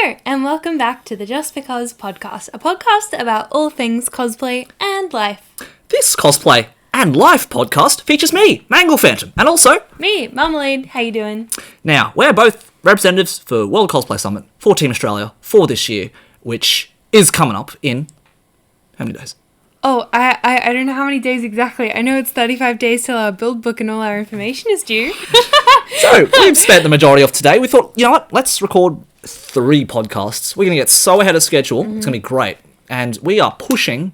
Hello, and welcome back to the JustBeCos podcast, a podcast about all things cosplay and life. This Cosplay and Life podcast features me, Mangle Phantom, and also Me, Marmalade, how you doing? Now, we're both representatives for World Cosplay Summit for Team Australia for this year, which is coming up in how many days? Oh, I don't know how many days exactly. I know it's 35 days till our build book and all our information is due. So, we've spent the majority of today. We thought, you know what, let's record 3 podcasts. We're going to get so ahead of schedule. It's going to be great. And we are pushing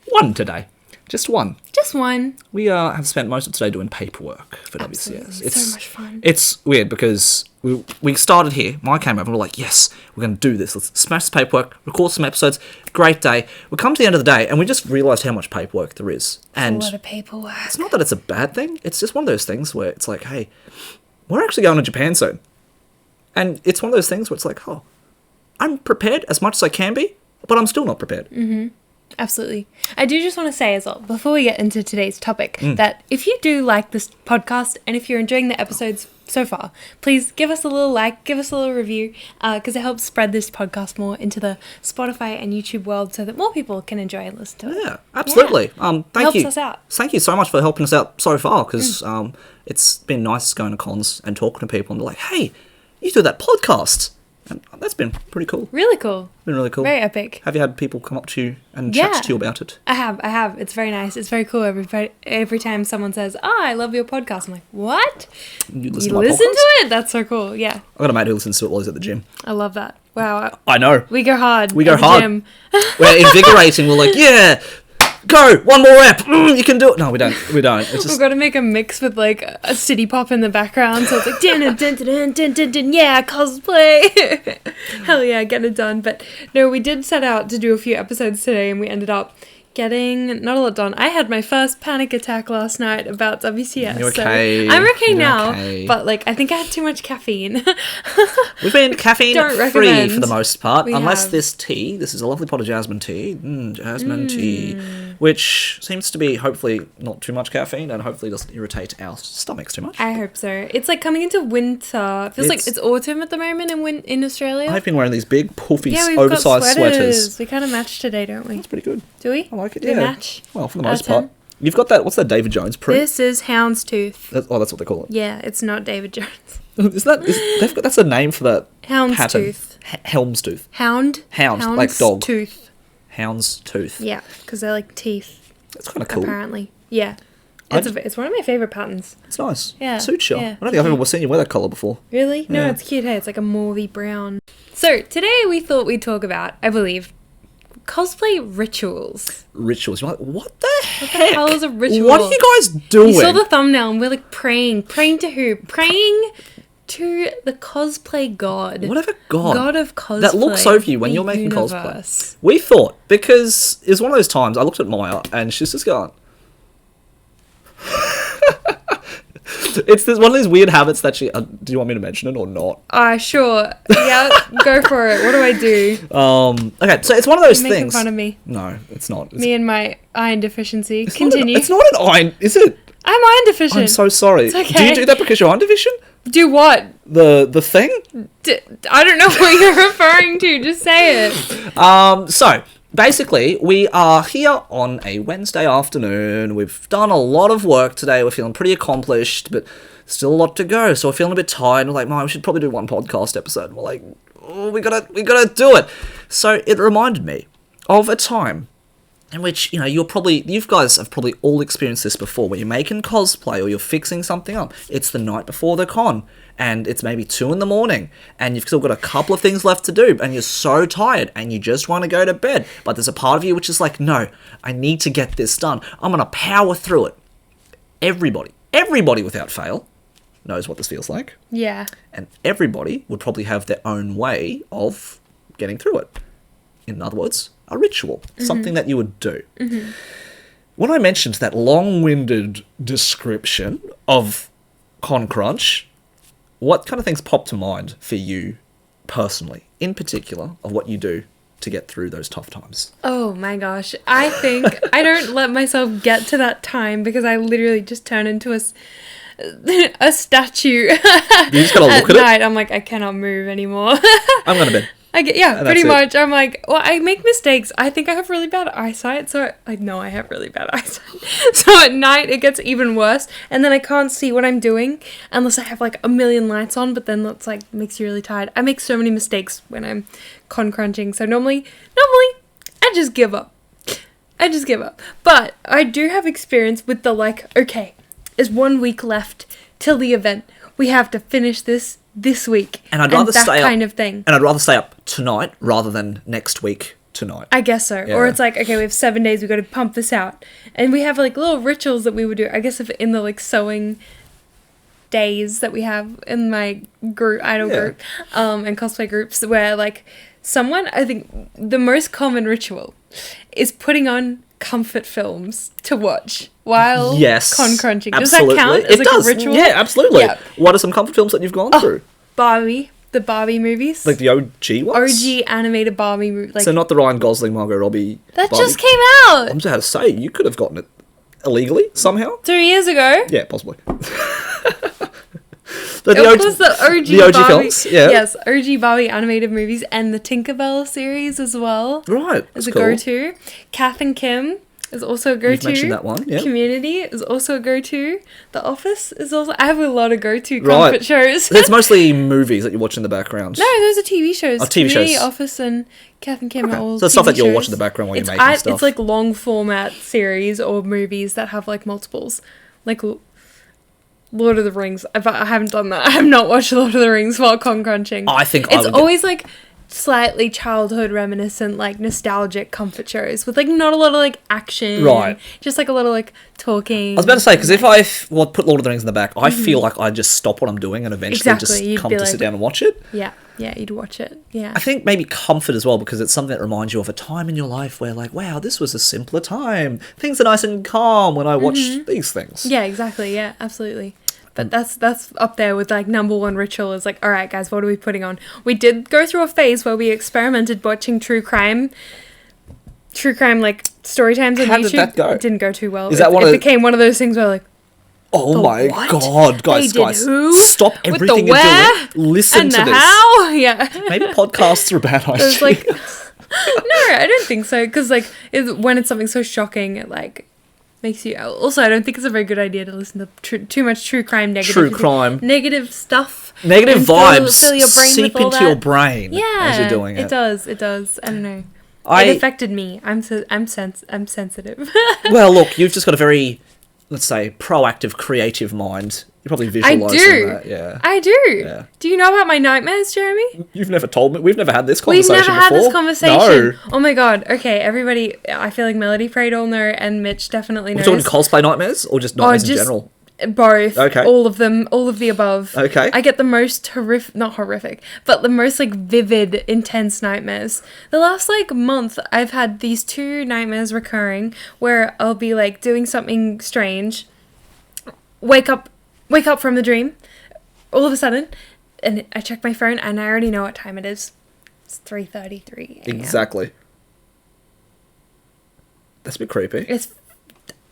1 today. Just 1. Just 1. We have spent most of today doing paperwork for Absolutely. WCS. It's so much fun. It's weird because we started here. Mike came over and we're like, yes, we're going to do this. Let's smash this paperwork, record some episodes. Great day. We come to the end of the day and we just realised how much paperwork there is. And a lot of paperwork. it's not that it's a bad thing. It's just one of those things where it's like, hey, we're actually going to Japan soon. And it's one of those things where it's like, oh, I'm prepared as much as I can be, but I'm still not prepared. Mm-hmm. Absolutely. I do just want to say as well, before we get into today's topic, that if you do like this podcast and if you're enjoying the episodes so far, please give us a little like, give us a little review, because it helps spread this podcast more into the Spotify and YouTube world so that more people can enjoy and listen to it. Yeah, absolutely. Thank helps you. us out. Thank you so much for helping us out so far, because it's been nice going to cons and talking to people and they're like, hey, you do that podcast. And that's been pretty cool. Really cool. Been really cool. Very epic. Have you had people come up to you and chat to you about it? I have. It's very nice. It's very cool. Every time someone says, I love your podcast, I'm like, what? You listen to it? That's so cool. Yeah. I've got a mate who listens to it while he's at the gym. I love that. Wow. I know. We go hard. We go at the hard. Gym. We're invigorating. We're like, yeah, go, 1 more rep. You can do it. No, we don't. It's We've just, got to make a mix with like a city pop in the background, so it's like dun dun dun dun dun dun dun, yeah, cosplay. Hell yeah, get it done. But no, we did set out to do a few episodes today, and we ended up getting not a lot done. I had my first panic attack last night about WCS. You're okay. So I'm okay You're now, okay. but like I think I had too much caffeine. we've been caffeine Don't free recommend. for the most part, We unless have. this tea. This is a lovely pot of jasmine tea. Jasmine tea, which seems to be hopefully not too much caffeine and hopefully doesn't irritate our stomachs too much. I hope so. It's like coming into winter. Feels like it's autumn at the moment in Australia. I've been wearing these big, puffy, Yeah, we've oversized got sweaters. We kind of match today, don't we? That's pretty good. Do we? I like it. Do we Yeah. match? Well, for the Out most of part. 10? You've got that. What's that David Jones print? This is Houndstooth. That's what they call it. Yeah, it's not David Jones. That's a name for that pattern. Houndstooth. Helmstooth. Hound, like dog. Tooth. Hound's tooth. Yeah, because they're like teeth. That's kind of cool. Apparently. Yeah. It's one of my favourite patterns. It's nice. Yeah, Suits you. yeah. I don't think I've ever seen you wear that colour before. Really? No, Yeah. it's cute, hey? It's like a mauvey brown. So, today we thought we'd talk about, I believe, cosplay rituals. Rituals. You're like, what the heck? What the hell is a ritual? What are you guys doing? You saw the thumbnail and we're like praying. Praying to who? Praying to the cosplay god. Whatever god. God of cosplay. That looks over you when the you're making universe. cosplay. We thought, because it was one of those times, I looked at Maya and she's just going... It's one of these weird habits that she... do you want me to mention it or not? Sure. Yeah, go for it. What do I do? Okay, so it's one of those You're making things... fun of me. No, it's not. Me and my iron deficiency. Continue. It's not an iron, is it? I'm iron deficient. I'm so sorry. It's okay. Do you do that because you're iron deficient? Do what? The thing? I don't know what you're referring to. Just say it. So, basically, we are here on a Wednesday afternoon. We've done a lot of work today. We're feeling pretty accomplished, but still a lot to go. So we're feeling a bit tired. We're like, Mom, we should probably do 1 podcast episode. And we're like, oh, we gotta do it. So it reminded me of a time in which, you know, you guys have probably all experienced this before, where you're making cosplay or you're fixing something up. It's the night before the con, and it's maybe 2 a.m, and you've still got a couple of things left to do, and you're so tired, and you just want to go to bed. But there's a part of you which is like, no, I need to get this done. I'm going to power through it. Everybody without fail knows what this feels like. Yeah. And everybody would probably have their own way of getting through it. In other words, a ritual, something that you would do. When I mentioned that long-winded description of Con Crunch, what kind of things popped to mind for you personally, in particular, of what you do to get through those tough times? Oh my gosh. I think I don't let myself get to that time because I literally just turn into a statue. You just gotta look at night. I'm like, I cannot move anymore. I'm going to bed. And pretty that's it. much. I'm like, well, I make mistakes. I think I have really bad eyesight, so I know I have really bad eyesight. So at night it gets even worse, and then I can't see what I'm doing unless I have like a million lights on. But then that's like makes you really tired. I make so many mistakes when I'm con crunching. So normally I just give up. But I do have experience with the like, okay, there's 1 week left till the event. We have to finish this week. And I'd rather that stay up. kind of thing. And I'd rather stay up tonight rather than next week tonight. I guess so. Yeah. Or it's like, okay, we have 7 days, we got to pump this out. And we have like little rituals that we would do. I guess if in the like sewing days that we have in my group, idol group, and cosplay groups, where like someone, I think the most common ritual is putting on comfort films to watch while con crunching. Does absolutely. that count as a ritual? Yeah, absolutely. Yeah. What are some comfort films that you've gone through? Barbie, the Barbie movies. Like the OG ones? OG animated Barbie movie. Like, so not the Ryan Gosling, Margot Robbie. that Barbie. just came out I'm just how to say, you could have gotten it illegally somehow. 2 years ago. Yeah, possibly. It was the OG Barbie films, yeah. Yes, OG Barbie animated movies and the Tinkerbell series as well. Right, Is that's a cool. go-to. Kath and Kim is also a go-to. You've mentioned that one, yeah. Community is also a go-to. The Office is also... I have a lot of go-to comfort shows. It's mostly movies that you watch in the background. No, those are TV shows. Oh, TV Community, shows. Office, and Kath and Kim are all So it's stuff TV that you'll watch shows. in the background while you're making stuff. It's like long format series or movies that have like multiples. Like Lord of the Rings. I haven't done that. I have not watched Lord of the Rings while con crunching. I think it's always like slightly childhood reminiscent, like nostalgic comfort shows with like not a lot of like action. Right. Just like a lot of like talking. I was about to say, because if I put Lord of the Rings in the back, I feel like I just stop what I'm doing and eventually just come to sit down and watch it. Yeah, you'd watch it. Yeah. I think maybe comfort as well, because it's something that reminds you of a time in your life where, like, wow, this was a simpler time. Things are nice and calm when I watch these things. Yeah, exactly. Yeah, absolutely. But that's up there with like number one ritual is like, all right, guys, what are we putting on? We did go through a phase where we experimented watching true crime like story times on YouTube. How did that go? It didn't go too well. It became one of those things where like, oh my what? god, guys, They did who? stop With everything the you're where? doing. Listen and to the this. how? Yeah. Maybe podcasts are a bad idea. It was like, no, I don't think so. Because like, when it's something so shocking, it like makes you. Also, I don't think it's a very good idea to listen to too much true crime negative stuff. Negative vibes fill your brain seep with all into that. your brain as you're doing it. It does. I don't know. It affected me. I'm sensitive. Well, look, you've just got a very, let's say, proactive, creative mind. You probably visualise that. Yeah. I do. Yeah. Do you know about my nightmares, Jeremy? You've never told me. We've never had this conversation We've never had this before. conversation. No. Oh my god. Okay, everybody. I feel like Melody Prayed all know, and Mitch definitely knows. We're talking cosplay nightmares or just nightmares in general? Both. Okay. All of them. All of the above. Okay. I get the most not horrific, but the most like vivid, intense nightmares. The last like month, I've had these 2 nightmares recurring where I'll be like doing something strange, wake up from the dream, all of a sudden, and I check my phone and I already know what time it is. It's 3:33 a.m. Exactly. That's a bit creepy. It's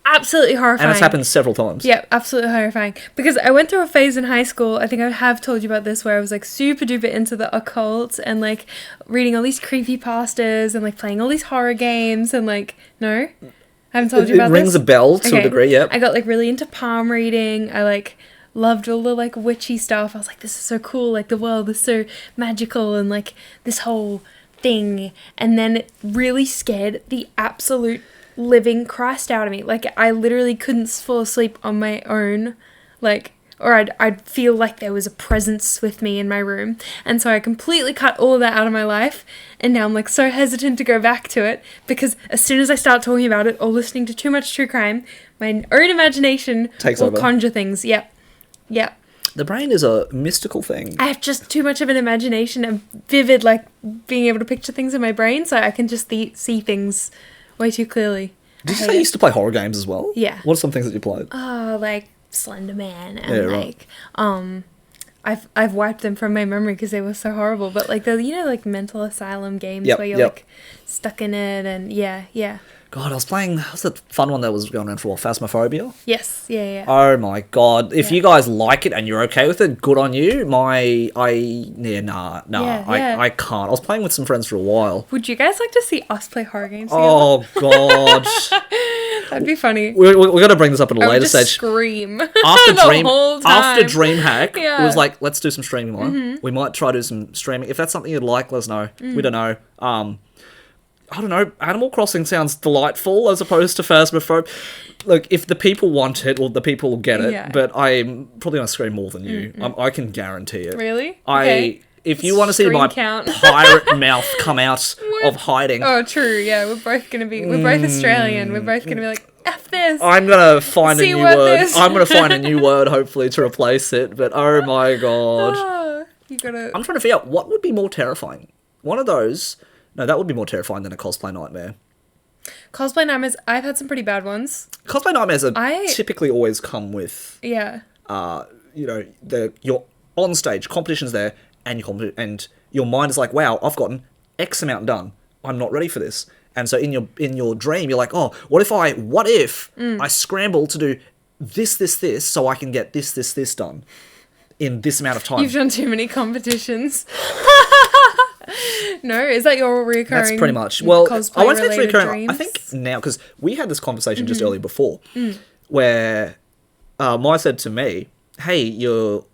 absolutely horrifying. And it's happened several times. Yeah, absolutely horrifying. Because I went through a phase in high school, I think I have told you about this, where I was like super duper into the occult and like reading all these creepypastas and like playing all these horror games and like, no? I haven't told you about this? It rings a bell to a degree, yep. I got like really into palm reading. I like loved all the like witchy stuff. I was like, this is so cool. Like the world is so magical and like this whole thing. And then it really scared the absolute living Christ out of me. Like I literally couldn't fall asleep on my own, like, or I'd feel like there was a presence with me in my room. And so I completely cut all of that out of my life, and now I'm like so hesitant to go back to it, because as soon as I start talking about it or listening to too much true crime, my own imagination will conjure things. Yep. The brain is a mystical thing. I have just too much of an imagination and vivid, like being able to picture things in my brain, so I can just see things way too clearly. Did you say you used to play horror games as well? Yeah. What are some things that you played? Like Slender Man and I've wiped them from my memory because they were so horrible. But like the like mental asylum games Yep, where you're yep. like stuck in it, and yeah. God, I was playing. What's the fun one that was going around for a while? Phasmophobia. Yes, yeah. Oh my god! If Yeah. you guys like it and you're okay with it, good on you. I can't. I was playing with some friends for a while. Would you guys like to see us play horror games together? Oh god! That'd be funny. We're gonna bring this up at a I would later just stage. scream After the whole time. after DreamHack, Yeah. it was like, let's do some streaming on. We might try to do some streaming. If that's something you'd like, let us know. We don't know. I don't know. Animal Crossing sounds delightful as opposed to Phasmophobia. Look, if the people want it, or the people will get it. Yeah. But I'm probably gonna scream more than you. I can guarantee it. Really? Okay. If you want to see Screen my count. pirate mouth come out of hiding, Oh, true. Yeah, we're both Australian. We're both gonna be like, F this. I'm gonna find a See new what word. this- I'm gonna find a new word, hopefully, to replace it. But oh my god. Oh, you gotta. I'm trying to figure out what would be more terrifying. One of those. No, that would be more terrifying than a cosplay nightmare. Cosplay nightmares. I've had some pretty bad ones. Cosplay nightmares are I- typically always come with, Yeah. you're on stage, competition's there, and your mind is like, wow, I've gotten X amount done. I'm not ready for this. And so in your dream, you're like, oh, what if I scramble to do this, so I can get this done in this amount of time. You've done too many competitions. No, is that your recurring? That's pretty much. Well, I won't say it's cosplay-related recurring. I dreams? think now, because we had this conversation just earlier before, where Maya said to me, "Hey, you're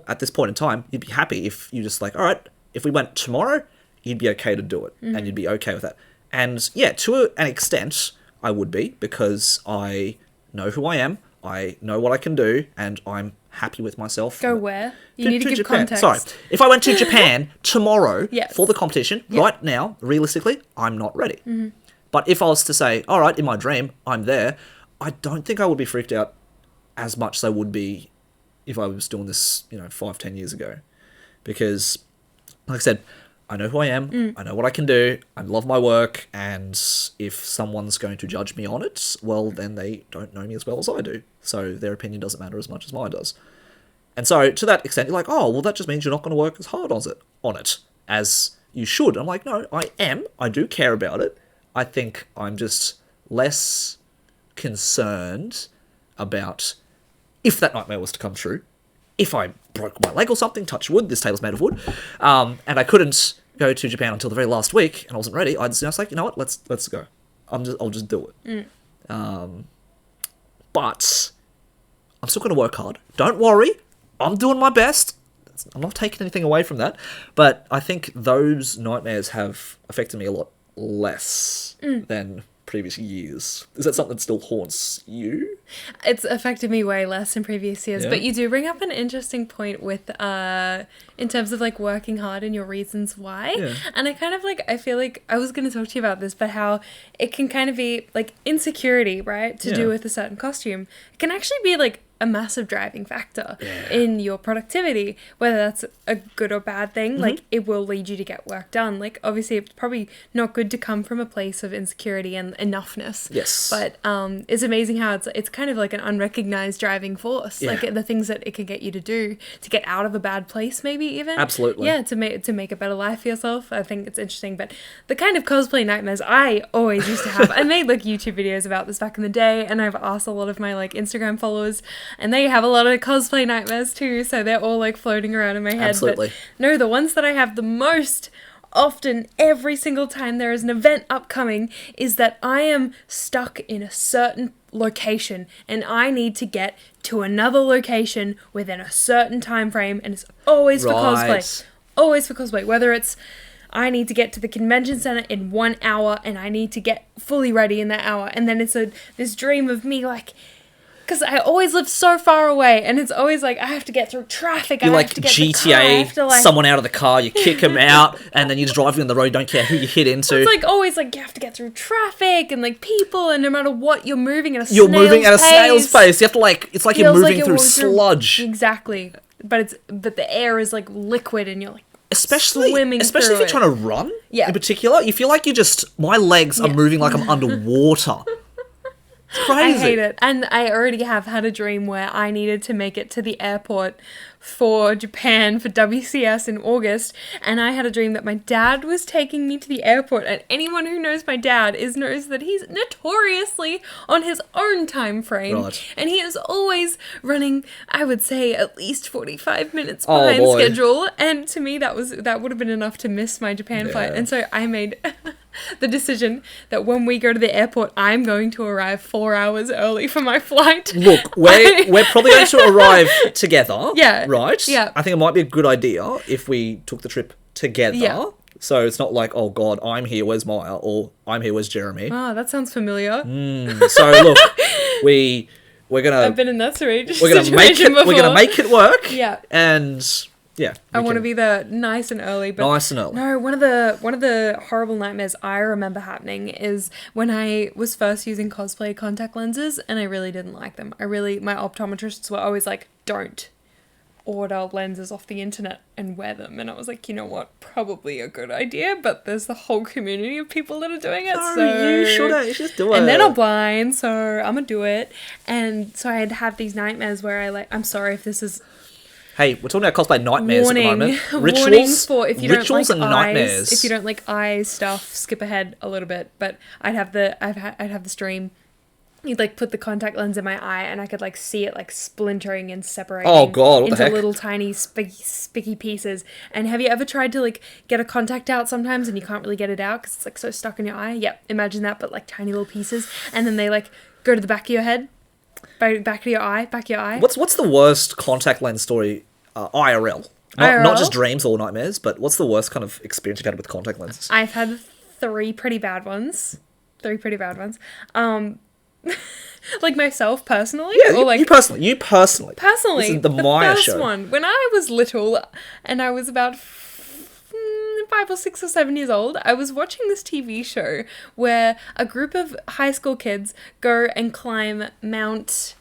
at this point in time, you'd be happy if you just like, all right, if we went tomorrow, you'd be okay to do it, and you'd be okay with that." And yeah, to an extent, I would be, because I know who I am, I know what I can do, and I'm happy with myself. Go where? You need to give Japan. context. Sorry. If I went to Japan tomorrow Yes. for the competition, right now, realistically, I'm not ready. But if I was to say, all right, in my dream, I'm there, I don't think I would be freaked out as much as I would be if I was doing this, 5-10 years ago. Because, like I said, I know who I am, I know what I can do, I love my work, and if someone's going to judge me on it, well, then they don't know me as well as I do. So their opinion doesn't matter as much as mine does. And so, to that extent, you're like, oh, well, that just means you're not going to work as hard on it as you should. I'm like, no, I am. I do care about it. I think I'm just less concerned about if that nightmare was to come true. If I broke my leg or something, touch wood, this table's made of wood, and I couldn't go to Japan until the very last week, and I wasn't ready, I was like, you know what, let's go. I'll just do it. But I'm still going to work hard. Don't worry, I'm doing my best. I'm not taking anything away from that, but I think those nightmares have affected me a lot less than previous years. Is that something that still haunts you? It's affected me way less in previous years, Yeah. but you do bring up an interesting point with in terms of like working hard and your reasons why. Yeah. And I feel like I was going to talk to you about this, but how it can kind of be like insecurity, right? To Yeah. do with a certain costume. It can actually be like a massive driving factor in your productivity, whether that's a good or bad thing. Like it will lead you to get work done. Like obviously it's probably not good to come from a place of insecurity and enoughness. Yes. But it's amazing how it's kind of like an unrecognized driving force. Yeah. Like the things that it can get you to do to get out of a bad place, maybe even. Absolutely. Yeah, to make a better life for yourself. I think it's interesting. But the kind of cosplay nightmares I always used to have. I made like YouTube videos about this back in the day, and I've asked a lot of my like Instagram followers, and they have a lot of cosplay nightmares too, so they're all like floating around in my head. Absolutely. But no, the ones that I have the most often every single time there is an event upcoming is that I am stuck in a certain location and I need to get to another location within a certain time frame, and it's always for cosplay. Right. Always for cosplay, whether it's I need to get to the convention center in 1 hour and I need to get fully ready in that hour, and then it's this dream of me like, because I always live so far away, and it's always like I have to get through traffic. You I like have to get the car, I GTA, have to, like, someone out of the car, you kick them out, and then you're driving on the road, don't care who you hit into. It's like always like you have to get through traffic and like people, and no matter what, you're moving at a You're snail's moving at a pace. snail's pace. You have to it's like you're Feels moving through walking sludge. Exactly, but the air is like liquid, and you're like Especially swimming if through you're it. trying to run. Yeah. In particular, you feel like my legs are moving like I'm underwater. It's I crazy. hate it. And I already have had a dream where I needed to make it to the airport for Japan for WCS in August, and I had a dream that my dad was taking me to the airport, and anyone who knows my dad knows that he's notoriously on his own time frame, Right. and he is always running, I would say, at least 45 minutes Oh, behind boy. schedule, and to me that would have been enough to miss my Japan flight, and so I made the decision that when we go to the airport, I'm going to arrive 4 hours early for my flight. Look, we're probably going to arrive together. Yeah. Right? Yeah. I think it might be a good idea if we took the trip together. Yeah. So it's not like, oh God, I'm here, where's Maya? Or I'm here, where's Jeremy? Oh, that sounds familiar. So look, we're gonna I've been in that situation we're gonna make it before. we're gonna make it work. Yeah. And yeah. I want to be there nice and early. But nice and early. No, one of the horrible nightmares I remember happening is when I was first using cosplay contact lenses, and I really didn't like them. My optometrists were always like, don't order lenses off the internet and wear them. And I was like, you know what? Probably a good idea, but there's the whole community of people that are doing it. So you should just do it. And then I'm blind, so I'm gonna do it. And so I'd have these nightmares where I'm sorry if this is Hey, we're talking about cosplay nightmares at the moment. warning for if you don't rituals like and eyes. nightmares. If you don't like eyes stuff, skip ahead a little bit. But I'd have this dream. You'd like put the contact lens in my eye, and I could like see it like splintering and separating. Oh, God, what the into heck? little tiny spiky pieces. And have you ever tried to like get a contact out sometimes, and you can't really get it out because it's like so stuck in your eye? Yep, imagine that, but like tiny little pieces, and then they like go to the back of your head. Back of your eye. What's the worst contact lens story IRL? Not just dreams or nightmares, but what's the worst kind of experience you've had with contact lenses? I've had three pretty bad ones. Like myself personally? Yeah, or like you personally. Personally, This is the Maya first show. one. When I was little, and I was about 5 or 6 or 7 years old, I was watching this TV show where a group of high school kids go and climb Mount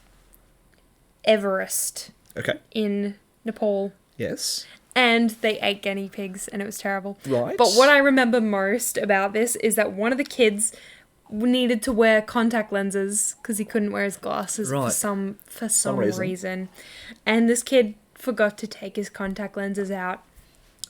Everest Okay. in Nepal. Yes. And they ate guinea pigs, and it was terrible. Right. But what I remember most about this is that one of the kids needed to wear contact lenses because he couldn't wear his glasses Right. for some reason. And this kid forgot to take his contact lenses out,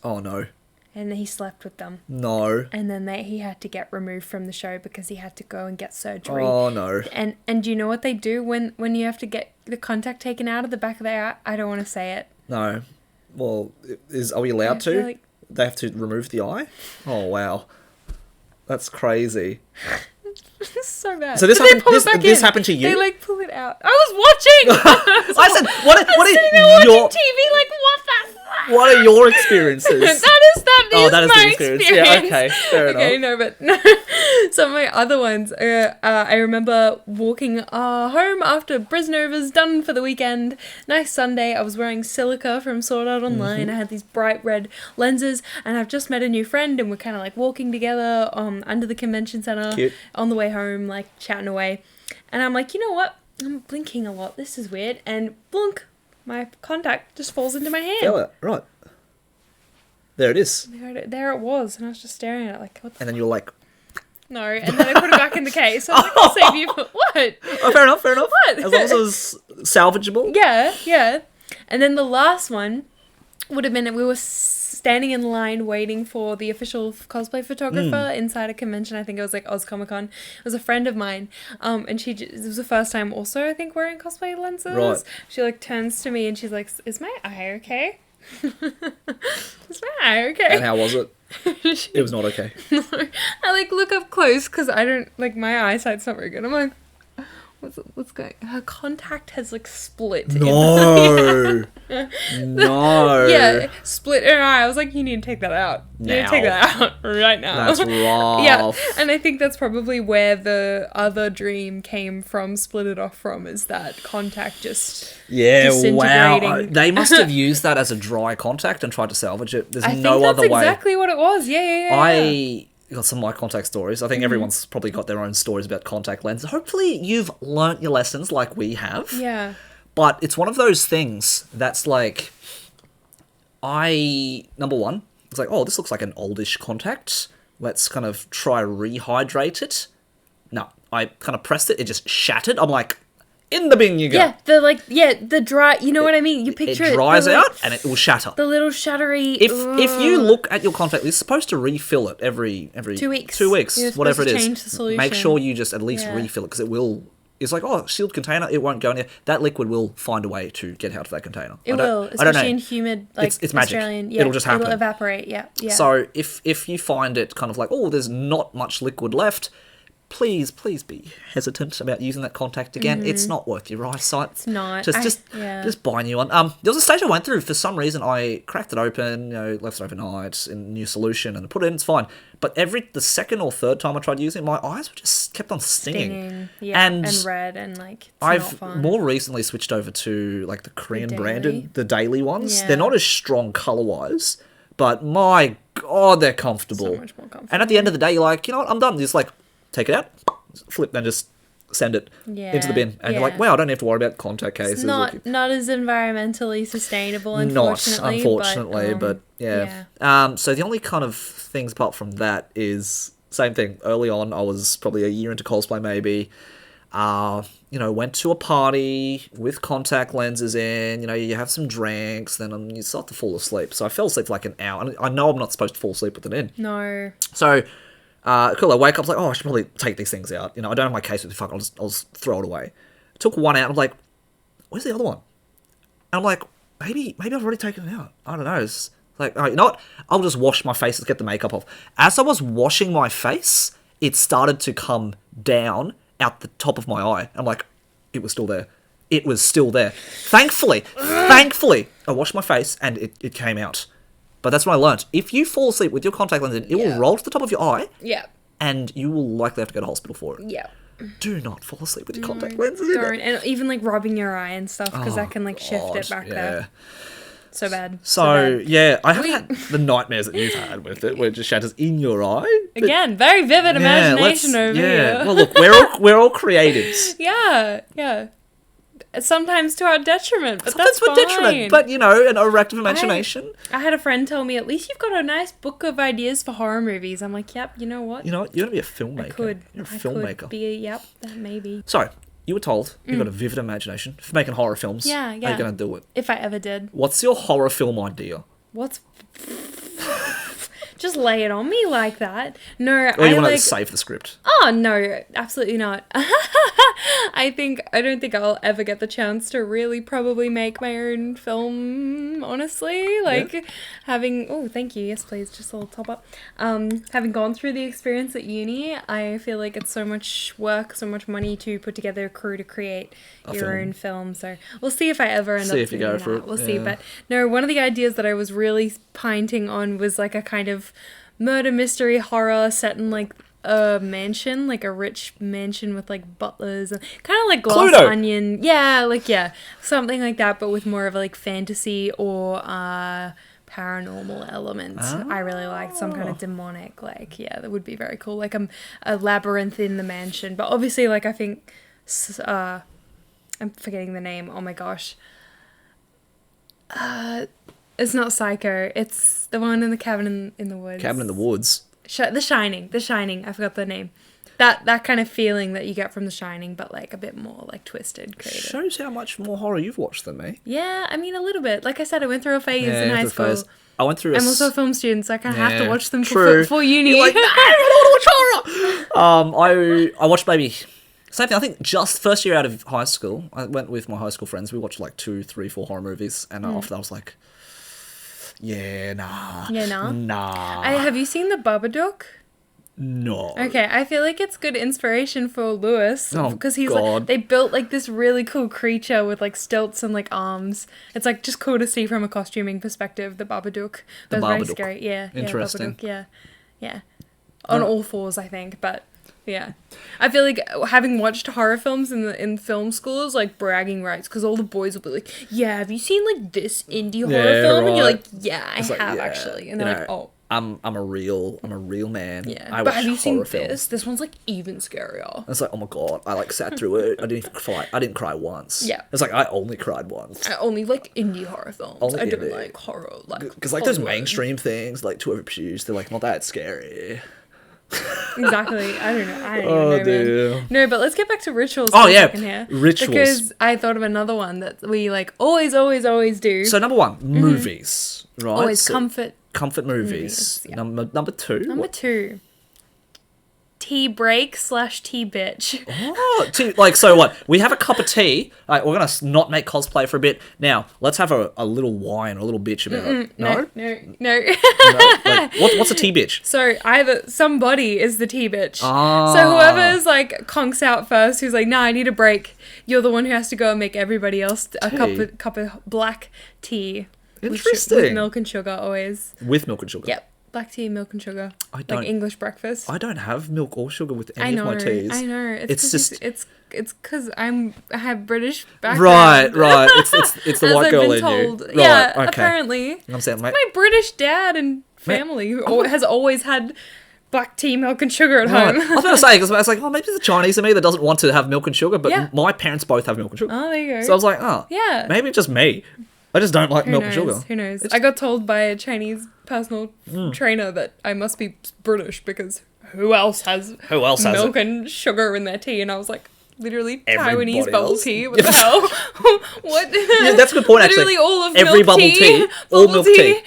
Oh no. and he slept with them. No. And then he had to get removed from the show because he had to go and get surgery. Oh no. And do you know what they do when you have to get the contact taken out of the back of their eye? I don't want to say it. No. Well, are we allowed to? they're like- They have to remove the eye? Oh wow. That's crazy. This is so bad. So this But they happened- pull it this- back this in. happened to you? They like pull it out. I was watching. I said, what sitting there are your watching TV like what the fuck? what are your experiences? that is that is my the experience. experience. Yeah, okay, fair Okay, enough. no, but no. Some of my other ones. I remember walking home after Brisnova's done for the weekend. Nice Sunday. I was wearing silica from Sword Art Online. I had these bright red lenses, and I've just met a new friend, and we're kind of like walking together under the convention center. Cute. On the way home, like chatting away, and I'm like, you know what? I'm blinking a lot. This is weird, and blunk. My contact just falls into my hand. Feel it. Right. There it is. There it was, and I was just staring at it like, what the And then you're like, No, and then I put it back in the case. I was like, I'll save you for what? oh, fair enough. What? As long as it was salvageable. Yeah. And then the last one would have been that we were standing in line waiting for the official cosplay photographer inside a convention. I think it was like Oz Comic Con. It was a friend of mine, and it was the first time also, I think, wearing cosplay lenses. Right. She like turns to me and she's like, "Is my eye okay? Is my eye okay?" And how was it? It was not okay. I like look up close because I don't like my eyesight's not very good. I'm like, what's going? Her contact has like split. No. No. Yeah, split in her eye. I was like, you need to take that out. You need to take that out right now. That's rough. Yeah, and I think that's probably where the other dream came from, split it off from, is that contact just Yeah, wow. disintegrating. They must have used that as a dry contact and tried to salvage it. There's I think no that's other way. exactly what it was. Yeah. I got some of my contact stories. I think Mm-hmm. everyone's probably got their own stories about contact lenses. Hopefully you've learnt your lessons like we have. Yeah. But it's one of those things that's like, number one, it's like, oh, this looks like an oldish contact. Let's kind of try rehydrate it. No, I kind of pressed it. It just shattered. I'm like, in the bin you go. Yeah, the dry. You know what I mean? You picture it dries out and it will shatter. The little shuttery. If you look at your contact, you're supposed to refill it every 2 weeks. 2 weeks, whatever it is. Change the solution. Make sure you just at least refill it because it will. It's like, oh, sealed container, it won't go in there. That liquid will find a way to get out of that container. It will, especially in humid, like it's magic. Australian. Yeah, it'll just happen. It'll evaporate. Yeah. So if you find it kind of like, oh, there's not much liquid left, please be hesitant about using that contact again. It's not worth your eyesight. It's not. Just buy a new one. There was a stage I went through. For some reason, I cracked it open, left it overnight in new solution, and put it in. It's fine. But the second or third time I tried using it, my eyes were just kept on stinging. Yeah, and red, and like I've more recently switched over to like the Korean branded, the daily ones. Yeah. They're not as strong color wise, but my god, they're comfortable. So much more comfortable. And at the end of the day, you're like, you know what, I'm done. Just like take it out, flip, then just send it into the bin, and you're like, wow, I don't have to worry about contact cases. It's not as environmentally sustainable, unfortunately. But yeah. So the only kind of things apart from that is same thing. Early on, I was probably a year into cosplay, maybe. Went to a party with contact lenses in. You have some drinks, then you start to fall asleep. So I fell asleep for like an hour, and I know I'm not supposed to fall asleep with it in. No. So. Cool, I wake up, I was like, oh, I should probably take these things out. I don't have my case with the fuck, I'll just throw it away. Took one out, I'm like, where's the other one? And I'm like, maybe I've already taken it out. I don't know. It's like, you know what? I'll just wash my face, let's get the makeup off. As I was washing my face, it started to come down out the top of my eye. I'm like, it was still there. It was still there. Thankfully, I washed my face and it came out. But that's what I learned. If you fall asleep with your contact lens in, it will roll to the top of your eye. Yeah. And you will likely have to go to hospital for it. Yeah. Do not fall asleep with your contact lenses in. Don't. And even like rubbing your eye and stuff, because that can like shift it back there. So bad. So yeah, I haven't had the nightmares that you've had with it, where it just shatters in your eye. Again, very vivid imagination over here. Well, look, we're all creatives. Yeah. Sometimes to our detriment, but sometimes that's fine. Detriment, but an overactive imagination. I had a friend tell me, at least you've got a nice book of ideas for horror movies. I'm like, yep, you know what? You're gonna be a filmmaker. You're a filmmaker. That maybe. So, you were told you've got a vivid imagination for making horror films. Yeah. How are you gonna do it? If I ever did. What's your horror film idea? Just lay it on me like that. No, or you want to save the script? Oh no, absolutely not. I don't think I'll ever get the chance to really probably make my own film, honestly. Thank you. Yes, please. Just a little top up. Having gone through the experience at uni, I feel like it's so much work, so much money to put together a crew to create your own film. So we'll see if I ever end up doing that. We'll see. But no, one of the ideas that I was really pinting on was like a kind of murder mystery horror set in like a mansion, like a rich mansion with like butlers and kind of like Glass Cluedo. Onion. Something like that, but with more of a like fantasy or paranormal element. I really liked some kind of demonic, that would be very cool, like a labyrinth in the mansion. But obviously, like, I think I'm forgetting the name. Oh my gosh. It's not Psycho. It's the one in the cabin in the woods. Cabin in the Woods. The Shining. I forgot the name. That kind of feeling that you get from The Shining, but like a bit more like twisted, creative. Shows how much more horror you've watched than me. Yeah, I mean a little bit. Like I said, I went through a phase in high school. I went through. I'm also a film student, so I kind of have to watch them for uni. You're like, no, I don't want to watch horror. I watched maybe. Same thing, I think just first year out of high school, I went with my high school friends, we watched like 2, 3, 4 horror movies, and after that I was like, nah. Have you seen The Babadook? No. Okay, I feel like it's good inspiration for Lewis, because he's like, they built like this really cool creature with like stilts and like arms. It's like just cool to see from a costuming perspective, The Babadook. It was very scary. Yeah. Interesting. Yeah. On all fours, I think, but... Yeah, I feel like having watched horror films in film school is like bragging rights, because all the boys will be like, "Yeah, have you seen like this indie horror film?" Right. And you're like, "Yeah, I have actually," and they're like, "Oh, I'm a real man." Yeah, but have you seen this? This one's like even scarier. It's like, oh my god, I like sat through it. I didn't cry once. Yeah, it's like I only cried once. I only like indie horror films. I don't like horror, like, because like those mainstream things like too overproduced. They're like not that scary. Exactly. I don't know. I don't Oh, even know, dear. man. No, but let's get back to rituals Oh, for a yeah. second here. Rituals. Because I thought of another one that we, like, always do. So number one, movies, right? Always So, comfort movies. yeah. Number two. Number 2. Tea break / tea bitch. Oh, like, so what? We have a cup of tea. Like, we're going to not make cosplay for a bit. Now, let's have a little wine or a little bitch about it. No? No. No? Like, what's a tea bitch? So either somebody is the tea bitch. Ah. So whoever's like conks out first, who's like, nah, I need a break. You're the one who has to go and make everybody else a cup of black tea. Interesting. With milk and sugar always. With milk and sugar? Yep. Black tea, milk and sugar. Like English breakfast. I don't have milk or sugar with any of my teas. I know. It's just... It's because I have British background. Right. It's the white girl in you. Right, Yeah, okay. apparently. I'm saying, mate. My British dad and family who has always had black tea, milk and sugar at home. I was going to say, because I was like, oh, maybe it's the Chinese in me that doesn't want to have milk and sugar, but Yeah. my parents both have milk and sugar. Oh, there you go. So I was like, Yeah. maybe it's just me. I just don't like milk and sugar. Who knows? I got told by a Chinese personal trainer that I must be British because who else has milk and sugar in their tea? And I was like, literally Everybody Taiwanese bubble else. tea? What the hell? What? Yeah, that's a good point, actually. Literally all of Every milk bubble tea, all bubble milk tea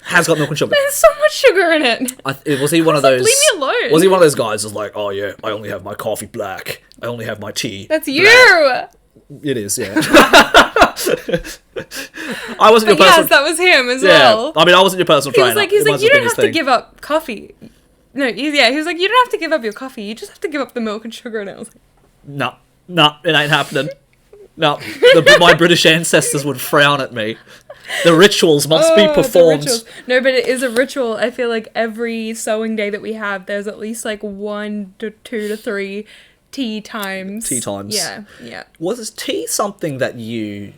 has got milk and sugar. There's so much sugar in it. Was he one of those? Leave me alone. Was he one of those guys who's like, oh yeah, I only have my coffee black. I only have my tea. That's black." you. It is, yeah. I wasn't your But personal. yes, that was him as Yeah, well. I mean, I wasn't your personal He trainer. was like, It must you been don't his have to thing. give up coffee. No, he was like, you don't have to give up your coffee. You just have to give up the milk and sugar. And I was like, No, it ain't happening. No, my British ancestors would frown at me. The rituals must be the performed. rituals. No, but it is a ritual. I feel like every sewing day that we have, there's at least like 1 to 2 to 3 tea times. Tea times. Yeah. Was tea something that you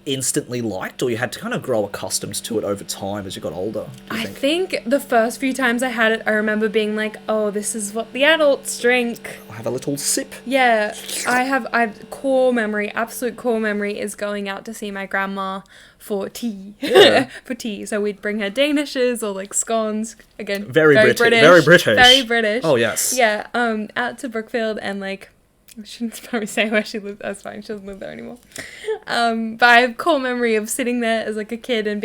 instantly liked, or you had to kind of grow accustomed to it over time as you got older? I think the first few times I had it, I remember being like, oh, this is what the adults drink. I have a little sip. Yeah, I've core memory, absolute core memory is going out to see my grandma for tea. Yeah. For tea. So we'd bring her danishes or like scones. Again, Very British. Very British. Oh, yes. Yeah, out to Brookfield and like, I shouldn't probably say where she lived. That's fine. She doesn't live there anymore. But I have core memory of sitting there as like a kid and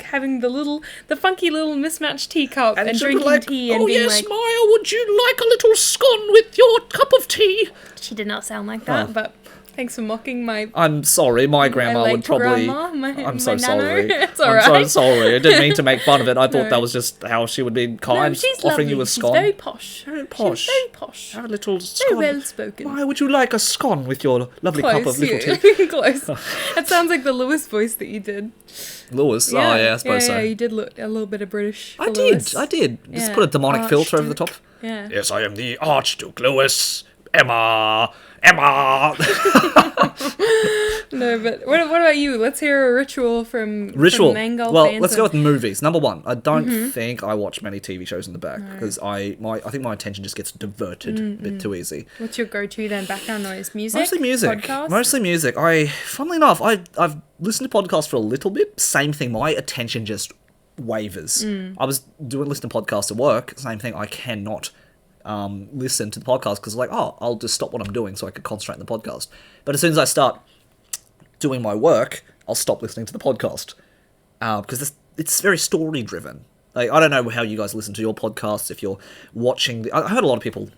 having the funky little mismatched teacup and drinking tea and being like, Maya, would you like a little scone with your cup of tea? She did not sound like that, but thanks for mocking my. I'm sorry, my grandma would probably. I'm so sorry. It's I'm alright. so sorry. I didn't mean to make fun of it. I thought No. that was just how she would be kind, No, she's offering lovely. you a She's scone. very posh. Very posh. She's very posh. Have a little Very scone. well spoken. Why would you like a scone with your lovely cup of little tea? Close. That sounds like the Lewis voice that you did. Lewis? Oh, yeah, I suppose so. Yeah, you did look a little bit of British. I Lewis. did. Just Yeah. put a demonic filter over the top. Yeah. Yes, I am the Archduke Lewis. Emma. No, but what about you? Let's hear a ritual from Mangal Well, fans let's of- go with movies. Number one, I don't think I watch many TV shows in the back because I think my attention just gets diverted a bit too easy. What's your go-to then? Background noise? Music? Mostly music. Podcast? Mostly music. Funnily enough, I've listened to podcasts for a little bit. Same thing. My attention just wavers. I was listening to podcasts at work. Same thing. I cannot listen to the podcast because like, oh, I'll just stop what I'm doing so I can concentrate on the podcast. But as soon as I start doing my work, I'll stop listening to the podcast because it's very story driven. Like, I don't know how you guys listen to your podcasts. If you're watching, I heard a lot of people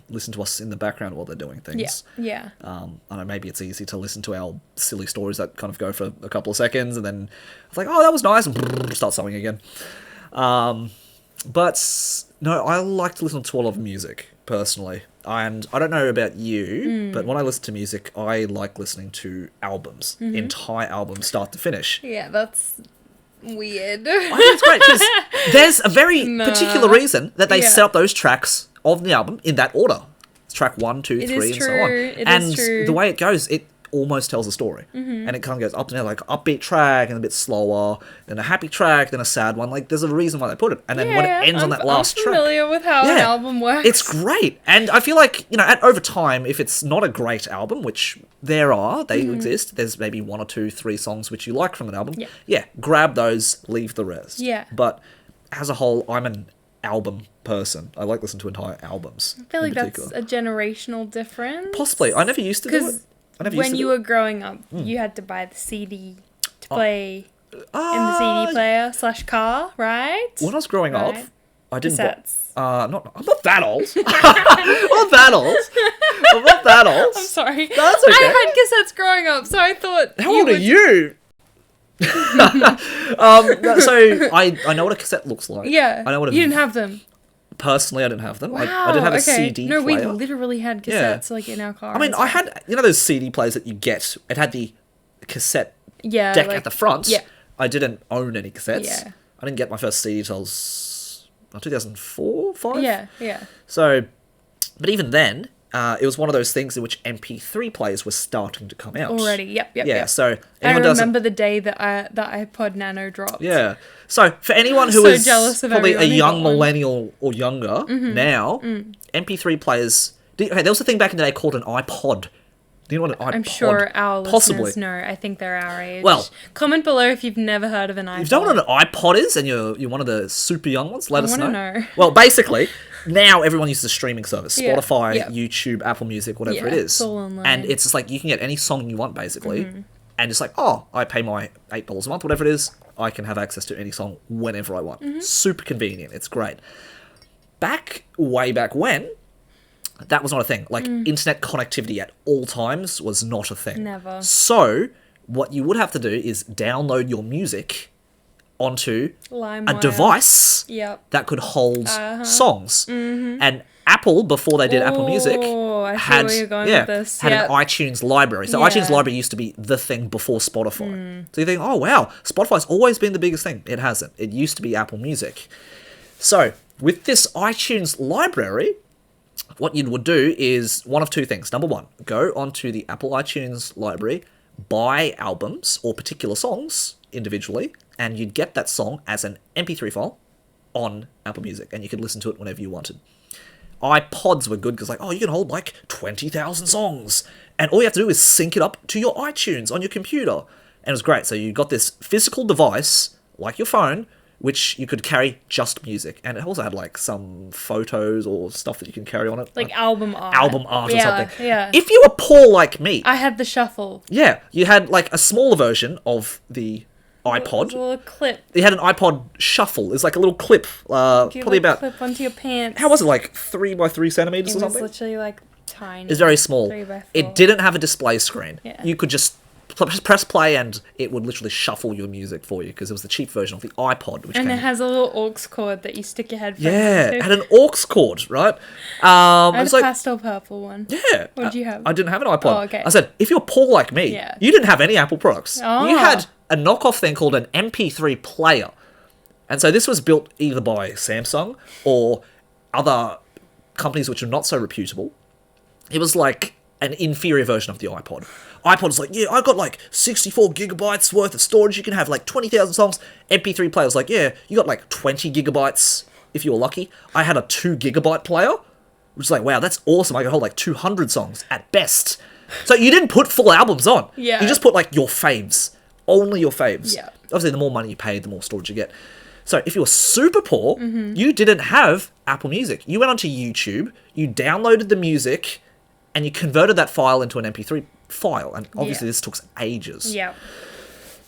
listen to us in the background while they're doing things. Yeah. I don't know, maybe it's easy to listen to our silly stories that kind of go for a couple of seconds and then it's like, oh, that was nice, and start sewing again. But no, I like to listen to a lot of music personally. And I don't know about you, but when I listen to music, I like listening to albums, entire albums, start to finish. Yeah, that's weird. I think it's great because there's a very particular reason that they set up those tracks of the album in that order. It's track 1, 2, 3, and so on. And the way it goes, it almost tells a story. And it kind of goes up and down, like upbeat track and a bit slower, then a happy track, then a sad one. Like, there's a reason why they put it. And then when it ends on that last I'm track... familiar with how an album works. It's great. And I feel like, over time, if it's not a great album, which they exist, there's maybe 1 or 2, 3 songs which you like from an album. Yeah, grab those, leave the rest. Yeah. But as a whole, I'm an album person. I like listening to entire albums. I feel like that's a generational difference. Possibly. I never used to do it. When you were growing up, you had to buy the CD to play in the CD player / car, right? When I was growing up, I didn't Cassettes. I'm not that old. I'm not that old. I'm not that old. I'm sorry. That's okay. I had cassettes growing up, so I thought. How old are you? So I know what a cassette looks like. Yeah. I know what you didn't have them. Personally, I didn't have them. Wow. I didn't have a CD No, player. we literally had cassettes like in our car. I mean, I had those CD players that you get. It had the cassette deck at the front. Yeah. I didn't own any cassettes. Yeah. I didn't get my first CD till 2004, 5. Yeah. So, but even then, it was one of those things in which MP3 players were starting to come out Already. Yep. Yeah. So I remember the day that iPod Nano dropped. Yeah. So for anyone who is probably a young millennial or younger now, MP3 players. Okay, there was a thing back in the day called an iPod. Do you know what an iPod? I'm sure our listeners know. I think they're our age. Well, comment below if you've never heard of an iPod. If you don't know what an iPod is and you're one of the super young ones, let us know. I want to know. Well, basically, now everyone uses a streaming service. Yeah. Spotify, Yep. YouTube, Apple Music, whatever it is. It's all online. And it's just like you can get any song you want, basically. And it's like, oh, I pay my $8 a month, whatever it is. I can have access to any song whenever I want. Super convenient. It's great. Way back when, that was not a thing. Like, internet connectivity at all times was not a thing. Never. So, what you would have to do is download your music onto a device that could hold songs. And Apple, before they did Apple Music, had an iTunes library. So iTunes library used to be the thing before Spotify. So you think, oh wow, Spotify's always been the biggest thing. It hasn't. It used to be Apple Music. So with this iTunes library, what you would do is one of two things. Number one, go onto the Apple iTunes library, buy albums or particular songs individually, and you'd get that song as an MP3 file on Apple Music, and you could listen to it whenever you wanted. iPods were good because, like, oh, you can hold like 20,000 songs, and all you have to do is sync it up to your iTunes on your computer, and it was great. So you got this physical device like your phone, which you could carry just music, and it also had like some photos or stuff that you can carry on it, like album art or something. Yeah. If you were poor like me, I had the shuffle. Yeah, you had like a smaller version of the iPod. A little clip. You had an iPod shuffle. It's like a little clip, probably about clip onto your pants. How was it, like 3 by 3 centimeters or something? It was literally like tiny. It's very small. 3 by 4. It didn't have a display screen. Yeah. You could just press play and it would literally shuffle your music for you because it was the cheap version of the iPod. It has a little aux cord that you stick your headphones into. into. It had an aux cord, right? I had a pastel purple one. Yeah. What did you have? I didn't have an iPod. Oh, okay. I said, if you're poor like me, you didn't have any Apple products. Oh. You had a knockoff thing called an MP3 player. And so this was built either by Samsung or other companies which are not so reputable. It was like an inferior version of the iPod. iPod's like, yeah, I got like 64 gigabytes worth of storage. You can have like 20,000 songs. MP3 player's like, yeah, you got like 20 gigabytes if you were lucky. I had a 2 gigabyte player, which is like, wow, that's awesome. I can hold like 200 songs at best. So you didn't put full albums on. Yeah. You just put like your faves. Only your faves. Yeah. Obviously, the more money you pay, the more storage you get. So if you were super poor, you didn't have Apple Music. You went onto YouTube, you downloaded the music, and you converted that file into an MP3 file. And obviously this took ages. Yeah.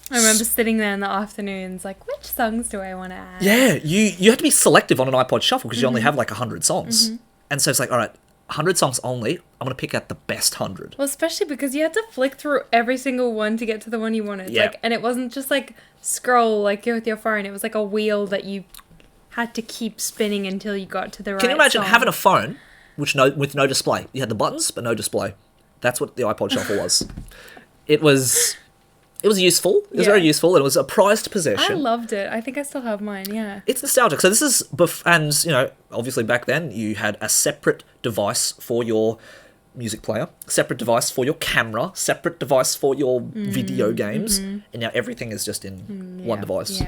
I remember sitting there in the afternoons like, which songs do I want to add? Yeah, you had to be selective on an iPod Shuffle because you only have like 100 songs. And so it's like, all right, 100 songs only. I'm going to pick out the best 100. Well, especially because you had to flick through every single one to get to the one you wanted. Yeah. And it wasn't just like scroll like with your phone. It was like a wheel that you had to keep spinning until you got to the right Can you imagine song. having a phone with no display? You had the buttons, but no display. That's what the iPod Shuffle was. It was useful. It was very useful. It was a prized possession. I loved it. I think I still have mine, yeah. It's nostalgic. So this is, and you know, obviously back then you had a separate device for your music player, separate device for your camera, separate device for your video games, and now everything is just in one device,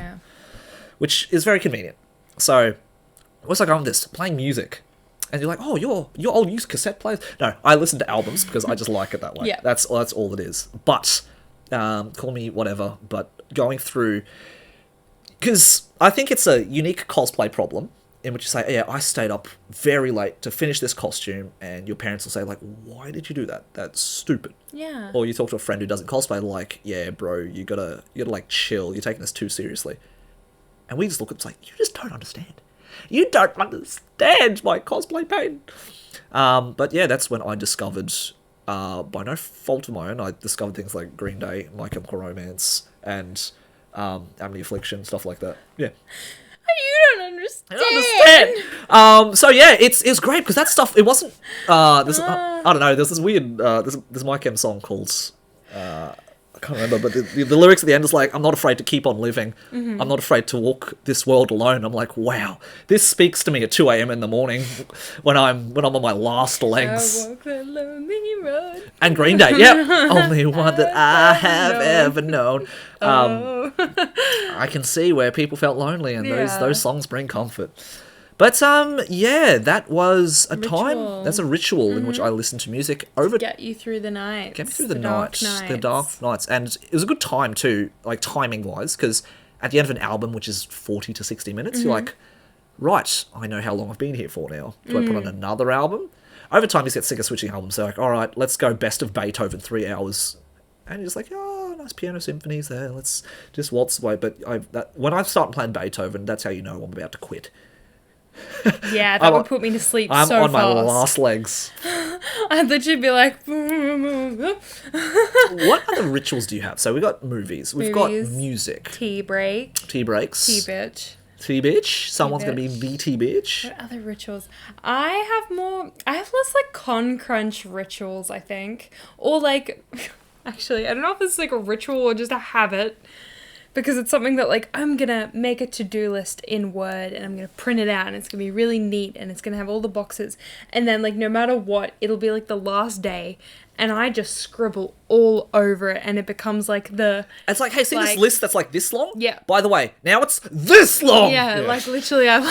which is very convenient. So, what's like on this? Playing music. And you're like, oh, you all use cassette players? No, I listen to albums because I just like it that way. Yeah. That's all it is. But, call me whatever, but going through... Because I think it's a unique cosplay problem in which you say, yeah, I stayed up very late to finish this costume, and your parents will say, like, why did you do that? That's stupid. Yeah. Or you talk to a friend who doesn't cosplay, like, yeah, bro, you gotta like chill. You're taking this too seriously. And we just look at it, like, you just don't understand. You don't understand my cosplay pain. But yeah, that's when I discovered, by no fault of my own, I discovered things like Green Day, My Chemical Romance, and Amity Affliction, stuff like that. Yeah. You don't understand. So yeah, it's great because that stuff, it wasn't I don't know, there's this weird this My Chem song called I can't remember, but the lyrics at the end is like, I'm not afraid to keep on living. I'm not afraid to walk this world alone. I'm like, wow, this speaks to me at 2 a.m. in the morning when I'm on my last legs. I walk the lonely road. And Green Day, yeah, only one that I have ever known. I can see where people felt lonely, and those songs bring comfort. But yeah, that was a time. That's a ritual in which I listened to music over. Get you through the night. Get me through the dark nights, and it was a good time too, like timing wise, because at the end of an album, which is 40 to 60 minutes, you're like, right, I know how long I've been here for now. Do I put on another album? Over time, you get sick of switching albums. So like, all right, let's go best of Beethoven, 3 hours. And you're just like, oh, nice piano symphonies there. Let's just waltz away. But when I start playing Beethoven, that's how you know I'm about to quit. Yeah, that would put me to sleep so fast. I'm on my last legs. I'd literally be like... What other rituals do you have? So we've got movies. We've got music. Tea break. Tea breaks. Tea bitch. Tea bitch. Someone's going to be the tea bitch. What other rituals? I have less like con crunch rituals, I think. Or like... Actually, I don't know if it's like a ritual or just a habit. Because it's something that, like, I'm going to make a to-do list in Word and I'm going to print it out and it's going to be really neat and it's going to have all the boxes. And then, like, no matter what, it'll be, like, the last day and I just scribble all over it and it becomes, like, the... It's like, hey, see this list that's, like, this long? Yeah. By the way, now it's this long! Yeah, like, literally, I've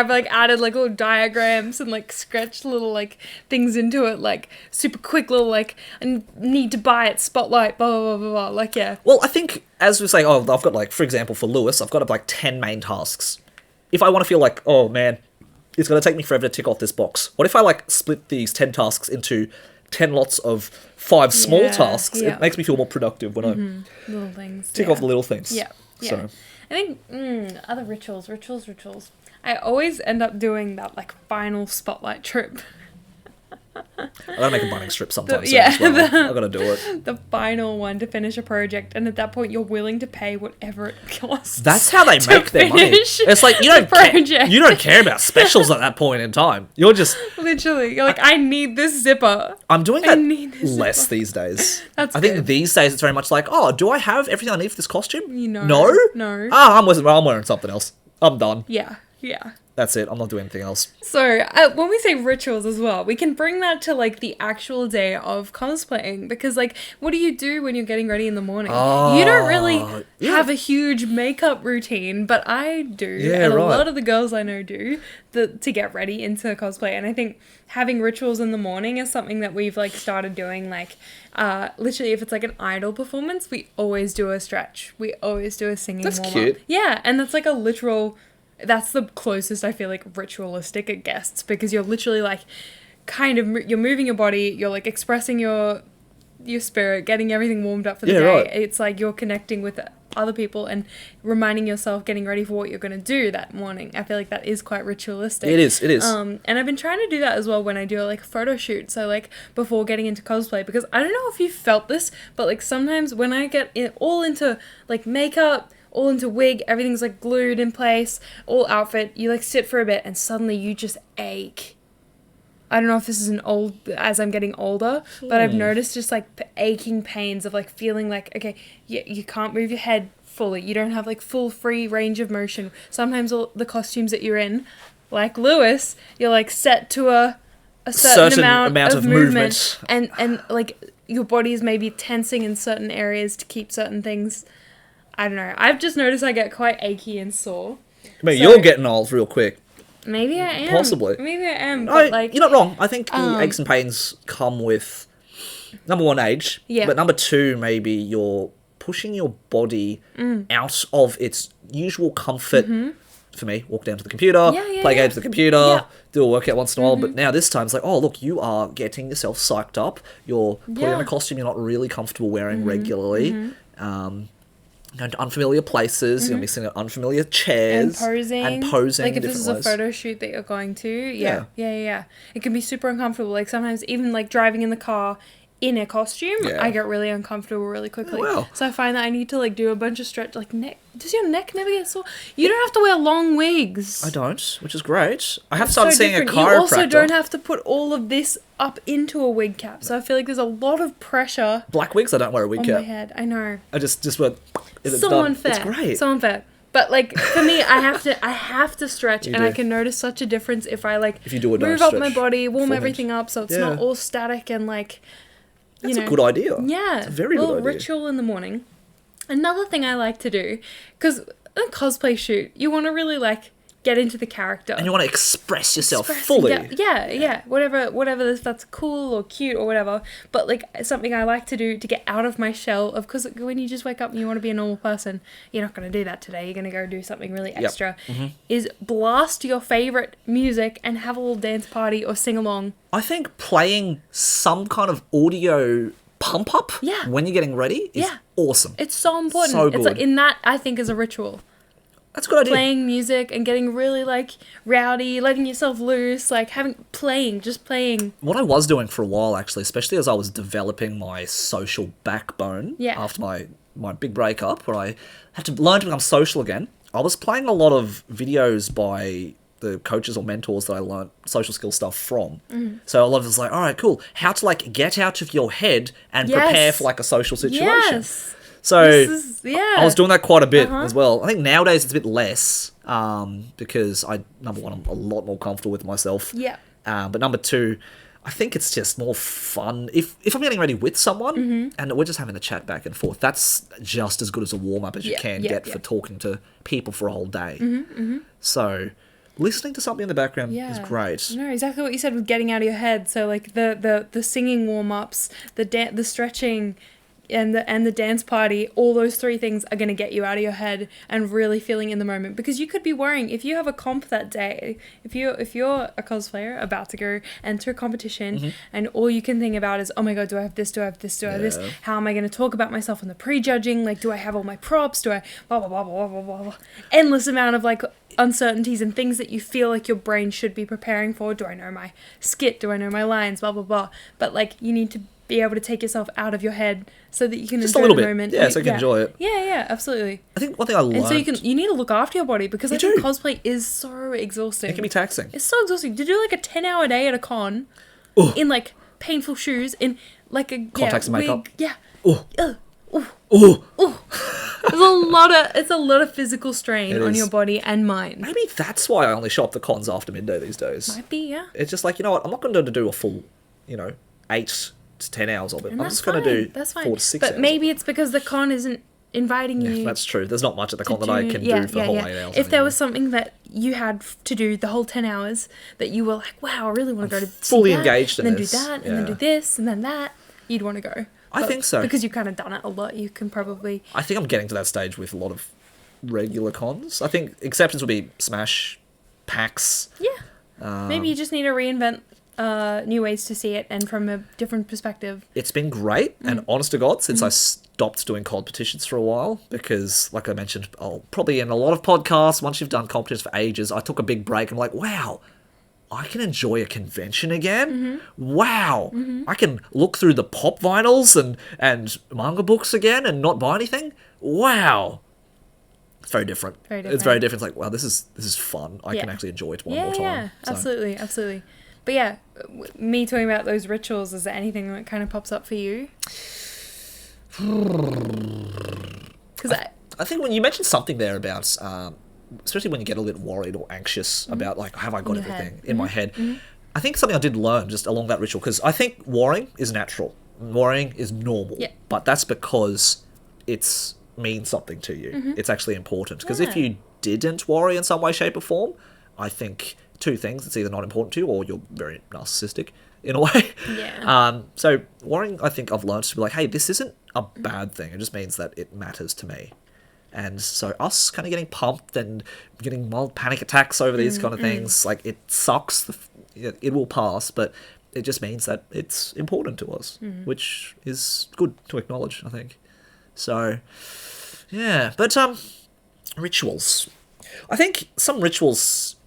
added, like, little diagrams and, like, scratched little, like, things into it, like, super quick little, like, I need to buy it, spotlight, blah, blah, blah, blah, blah, like, yeah. Well, I think, as we say, I've got, like, for example, for Lewis, I've got, like, 10 main tasks. If I want to feel like, oh, man, it's going to take me forever to tick off this box, what if I, like, split these 10 tasks into 10 lots of 5 small tasks? Yeah. It makes me feel more productive when I little things, tick off the little things. Yeah. So. I think other rituals. I always end up doing that like final spotlight trip. I gotta make a bunning strip sometimes. I gotta do it. The final one to finish a project, and at that point, you're willing to pay whatever it costs. That's how they make their money. It's like you don't care about specials at that point in time. You're just literally you're like, I need this zipper. I'm doing that less these days. I think these days it's very much like, oh, do I have everything I need for this costume? No. I'm wearing something else. I'm done. Yeah. That's it. I'm not doing anything else. So, when we say rituals as well, we can bring that to, like, the actual day of cosplaying. Because, like, what do you do when you're getting ready in the morning? You don't really have a huge makeup routine, but I do. A lot of the girls I know do to get ready into cosplay. And I think having rituals in the morning is something that we've, like, started doing, like... literally, if it's like an idol performance, we always do a stretch. We always do a singing warm-up. That's cute. Yeah, and that's, like, a literal... That's the closest I feel like ritualistic it gets, because you're literally like you're moving your body, you're like expressing your spirit, getting everything warmed up for the day. Right. It's like you're connecting with other people and reminding yourself, getting ready for what you're going to do that morning. I feel like that is quite ritualistic. It is. And I've been trying to do that as well when I do like a photo shoot. So like before getting into cosplay, because I don't know if you felt this, but like sometimes when I get all into like makeup, all into wig, everything's like glued in place, all outfit, you like sit for a bit and suddenly you just ache. I don't know if this is as I'm getting older, but I've noticed just like aching pains of like feeling like, okay, you can't move your head fully. You don't have like full free range of motion. Sometimes all the costumes that you're in, like Lewis, you're like set to a certain amount of movement. And like your body is maybe tensing in certain areas to keep certain things. I don't know. I've just noticed I get quite achy and sore. I mean, you're getting old real quick. Maybe I am. Possibly. Maybe I am. But like, you're not wrong. I think the aches and pains come with, number one, age. Yeah. But number two, maybe you're pushing your body out of its usual comfort for me, walk down to the computer, play games on the computer, do a workout once in a while. But now this time it's like, oh, look, you are getting yourself psyched up. You're putting on a costume you're not really comfortable wearing regularly. Going to unfamiliar places, you're missing at unfamiliar chairs. And posing. Like if this is a photo shoot that you're going to. Yeah. It can be super uncomfortable. Like sometimes even like driving in the car in a costume, I get really uncomfortable really quickly. So I find that I need to like do a bunch of stretch, like neck. Does your neck never get sore? You don't have to wear long wigs. I don't, which is great. I have started seeing a chiropractor. You also don't have to put all of this up into a wig cap. So I feel like there's a lot of pressure. Black wigs, I don't wear a wig cap. On my head, I know. I just went. So unfair. It's great. So unfair. But like for me, I have to stretch, and I can notice such a difference if I like if you do move up my body, warm everything up, so it's not all static and like. That's a good idea. Yeah. It's a very good idea. A little ritual in the morning. Another thing I like to do, because a cosplay shoot, you want to really like get into the character. And you want to express yourself fully. Whatever, if that's cool or cute or whatever. But like something I like to do to get out of my shell of, because when you just wake up and you want to be a normal person, you're not going to do that today. You're going to go do something really extra. Is blast your favorite music and have a little dance party or sing along. I think playing some kind of audio pump up when you're getting ready is awesome. It's so important. So good. It's like in that, I think, is a ritual. That's a good idea. Playing music and getting really like rowdy, letting yourself loose, like just playing. What I was doing for a while, actually, especially as I was developing my social backbone after my big breakup, where I had to learn to become social again, I was playing a lot of videos by the coaches or mentors that I learned social skill stuff from. So a lot of it was like, all right, cool. How to like get out of your head and prepare for like a social situation. So I was doing that quite a bit as well. I think nowadays it's a bit less because number one, I'm a lot more comfortable with myself. But number two, I think it's just more fun. If I'm getting ready with someone and we're just having a chat back and forth, that's just as good as a warm-up as you can get for talking to people for a whole day. So listening to something in the background is great. No, exactly what you said with getting out of your head. So like the singing warm-ups, the stretching, and the dance party, all those three things are going to get you out of your head and really feeling in the moment. Because you could be worrying, if you have a comp that day, if you're a cosplayer about to go enter a competition and all you can think about is, oh my god, do I have this, do I have this, do I have this? How am I going to talk about myself in the prejudging? Like, do I have all my props? Do I blah, blah, blah, blah, blah, blah, blah. Endless amount of like uncertainties and things that you feel like your brain should be preparing for. Do I know my skit? Do I know my lines? Blah, blah, blah. But like, you need to be able to take yourself out of your head so that you can just enjoy a little the bit. moment. So you can enjoy it. Yeah, absolutely. I think one thing I learned... And so you need to look after your body because I think cosplay is so exhausting. It can be taxing. It's so exhausting. To do like a 10-hour day at a con in like painful shoes, in like a contacts and makeup. It's a lot of physical strain on your body and mind. Maybe that's why I only show up the cons after midday these days. Might be, yeah. It's just like, you know what, I'm not going to do a full, 8 to 10 hours of it. I'm just going to do 4 to 6 hours. But maybe it's because the con isn't inviting you. Yeah, that's true. There's not much at the con that I can do for the whole 8 hours. If there was something that you had to do the whole 10 hours that you were like, wow, I really want to go to fully engaged in this. And then do that, and then do this, and then that, you'd want to go. I think so. Because you've kind of done it a lot, you can probably... I think I'm getting to that stage with a lot of regular cons. I think exceptions would be Smash, PAX. Yeah. Maybe you just need to reinvent new ways to see it and from a different perspective. It's been great, and honest to God, since I stopped doing competitions for a while, because, like I mentioned, probably in a lot of podcasts, once you've done competitions for ages, I took a big break and I'm like, wow, I can enjoy a convention again. Wow. I can look through the pop vinyls and manga books again and not buy anything. Wow. It's very different. It's very different. It's like, wow, this is fun. I can actually enjoy it one more time. Yeah, absolutely. But yeah, me talking about those rituals, is there anything that kind of pops up for you? Because I think when you mentioned something there about, especially when you get a little worried or anxious about, like, have I got everything in my head? I think something I did learn just along that ritual, because I think worrying is natural. Worrying is normal. But that's because it's means something to you. It's actually important. Because if you didn't worry in some way, shape, or form, I think... two things, it's either not important to you or you're very narcissistic in a way. So worrying, I think I've learned to be like, hey, this isn't a bad thing. It just means that it matters to me. And so us kind of getting pumped and getting mild panic attacks over these kind of things, like, it sucks. It will pass, but it just means that it's important to us, which is good to acknowledge, I think. So, yeah. But, rituals. I think some rituals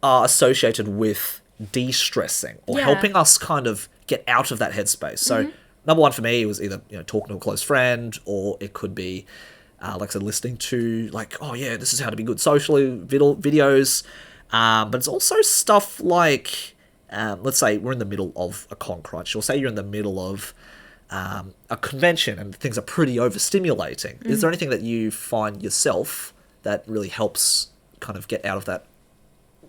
are associated with de-stressing or helping us kind of get out of that headspace. So, number one for me was either, talking to a close friend, or it could be, like I said, listening to, like, oh yeah, this is how to be good socially, videos. But it's also stuff like, let's say we're in the middle of a con crunch, or say you're in the middle of a convention and things are pretty overstimulating. Is there anything that you find yourself that really helps kind of get out of that,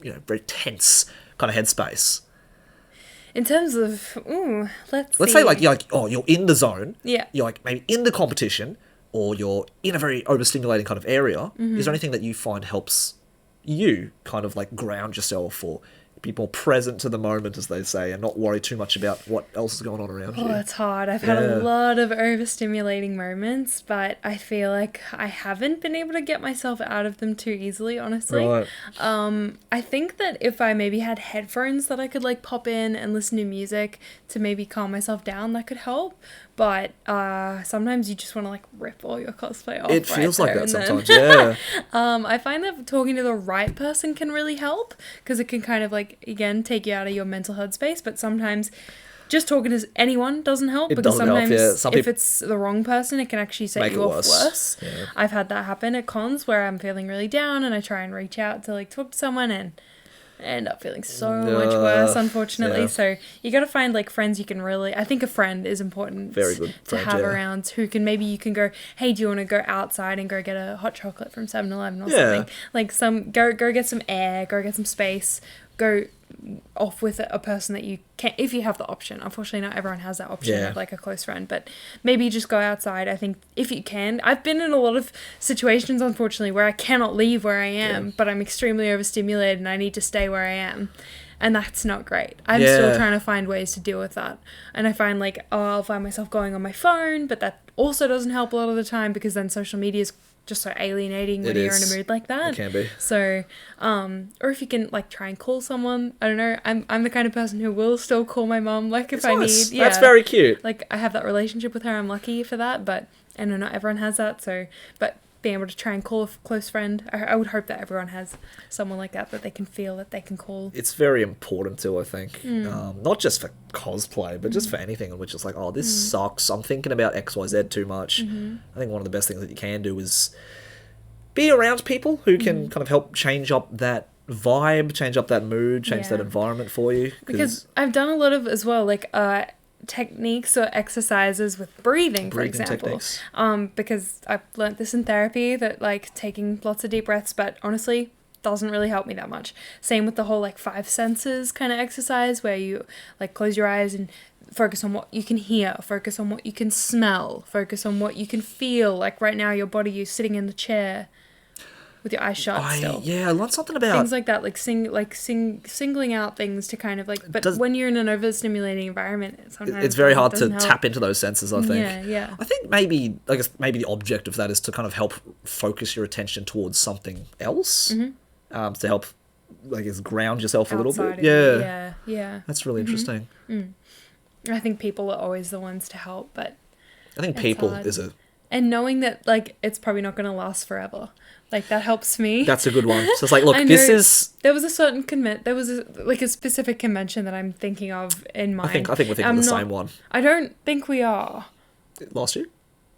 very tense kind of headspace? In terms of, let's say like you're in the zone. Yeah. You're like maybe in the competition, or you're in a very overstimulating kind of area. Is there anything that you find helps you kind of like ground yourself, or be more present to the moment, as they say, and not worry too much about what else is going on around you? Oh, it's hard. I've had a lot of overstimulating moments, but I feel like I haven't been able to get myself out of them too easily, honestly. Right. I think that if I maybe had headphones that I could like pop in and listen to music to maybe calm myself down, that could help. But sometimes you just want to like rip all your cosplay off. It feels like that sometimes, I find that talking to the right person can really help, because it can kind of like, again, take you out of your mental headspace. But sometimes just talking to anyone doesn't help, because sometimes if it's the wrong person, it can actually set you off worse. Yeah. I've had that happen at cons where I'm feeling really down and I try and reach out to like talk to someone, and I end up feeling so much worse, unfortunately. Yeah. So you got to find like friends you can really, I think a friend is important. Very good friend, to have around, who can, maybe you can go, hey, do you want to go outside and go get a hot chocolate from 7-Eleven or something? Like go get some air, go get some space, go off with a person that you can, if you have the option. Unfortunately, not everyone has that option of like a close friend, but maybe just go outside. I think if you can, I've been in a lot of situations, unfortunately, where I cannot leave where I am, but I'm extremely overstimulated and I need to stay where I am. And that's not great. I'm still trying to find ways to deal with that. And I find like, I'll find myself going on my phone, but that also doesn't help a lot of the time, because then social media is just so alienating when you're in a mood like that. It can be. So, or if you can like try and call someone, I don't know. I'm the kind of person who will still call my mom, like if I need. Yeah, that's very cute. Like I have that relationship with her. I'm lucky for that, but I know not everyone has that. So, but being able to try and call a close friend, I would hope that everyone has someone like that they can feel that they can call. It's very important too, I think. Not just for cosplay, but just for anything in which it's like, oh, this sucks. I'm thinking about XYZ too much. I think one of the best things that you can do is be around people who can kind of help change up that vibe, change up that mood, change that environment for you. Because I've done a lot of as well, like techniques or exercises with breathing, for example, because I've learnt this in therapy, that like taking lots of deep breaths, but honestly doesn't really help me that much. Same with the whole like 5 senses kind of exercise, where you like close your eyes and focus on what you can hear, focus on what you can smell, focus on what you can feel. Like right now your body, you're sitting in the chair with your eyes shut still. Yeah, I learned something about things like that, like singling out things to kind of like. But when you're in an overstimulating environment, sometimes it's very hard to tap into those senses, I think. Yeah. I think maybe the object of that is to kind of help focus your attention towards something else, to help, I guess, ground yourself a little bit. Yeah. That's really interesting. I think people are always the ones to help, but I think people is a. And knowing that, like, it's probably not going to last forever. Like, that helps me. That's a good one. So it's like, look, this is... There was a certain there was a specific convention that I'm thinking of in mind. I think we're thinking of the same one. I don't think we are. Last year?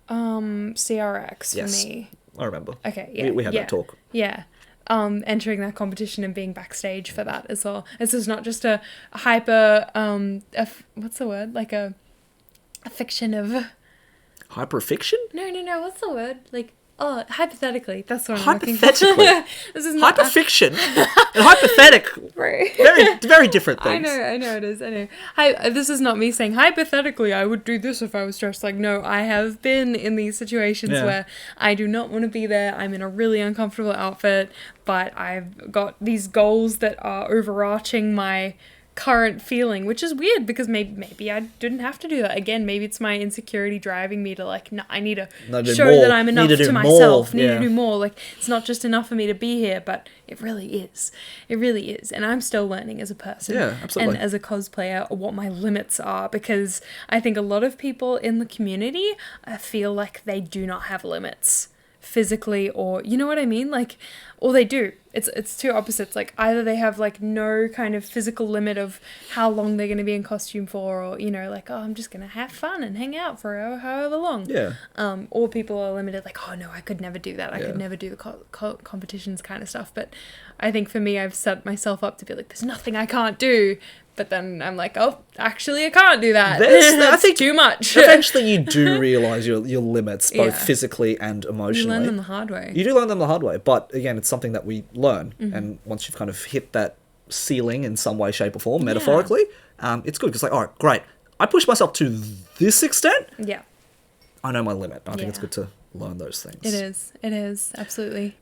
CRX for me. I remember. Okay, yeah. We had that talk. Yeah. Entering that competition and being backstage for that as well. This is not just a hyper, what's the word? Like a fiction of... Hyperfiction? No. What's the word? Like, hypothetically. That's what I'm looking for. Hypothetically. This is not hyperfiction and hypothetical. Right. Very, very different things. I know it is. I know. This is not me saying, hypothetically, I would do this if I was stressed. Like, no, I have been in these situations where I do not want to be there. I'm in a really uncomfortable outfit, but I've got these goals that are overarching my current feeling, which is weird because maybe I didn't have to do that. Again, maybe it's my insecurity driving me to like, no, I need to show that I'm enough to myself. Need to do more. Like, it's not just enough for me to be here, but it really is. It really is. And I'm still learning as a person. Yeah, absolutely. And as a cosplayer, what my limits are, because I think a lot of people in the community feel like they do not have limits physically, or you know what I mean, like, or they do. It's two opposites. Like, either they have like no kind of physical limit of how long they're going to be in costume for, or you know, like, oh, I'm just going to have fun and hang out for however long. Yeah. Or people are limited, like, oh no, I could never do that. I could never do the competitions kind of stuff. But I think for me, I've set myself up to be like, there's nothing I can't do. But then I'm like, oh, actually, I can't do that. I think too much. Eventually, you do realise your limits, both physically and emotionally. You learn them the hard way. You do learn them the hard way. But again, it's something that we learn. And once you've kind of hit that ceiling in some way, shape or form, metaphorically, it's good. Because like, all right, great. I push myself to this extent. Yeah. I know my limit. I think it's good to learn those things. It is. It is. Absolutely.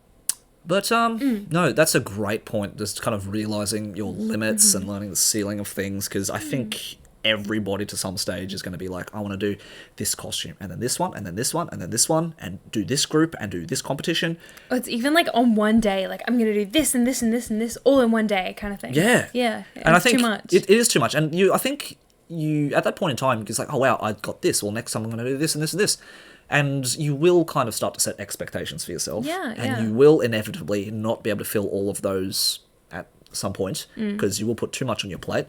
But, no, that's a great point, just kind of realising your limits and learning the ceiling of things, because I think everybody to some stage is going to be like, I want to do this costume, and then this one, and then this one, and then this one, and do this group, and do this competition. Oh, it's even like on one day, like, I'm going to do this, and this, and this, and this, all in one day kind of thing. Yeah. Yeah. And I think too much. It is too much. And I think you, at that point in time, it's like, oh, wow, I got this. Well, next time I'm going to do this, and this, and this. And you will kind of start to set expectations for yourself. Yeah, and you will inevitably not be able to fill all of those at some point, because you will put too much on your plate.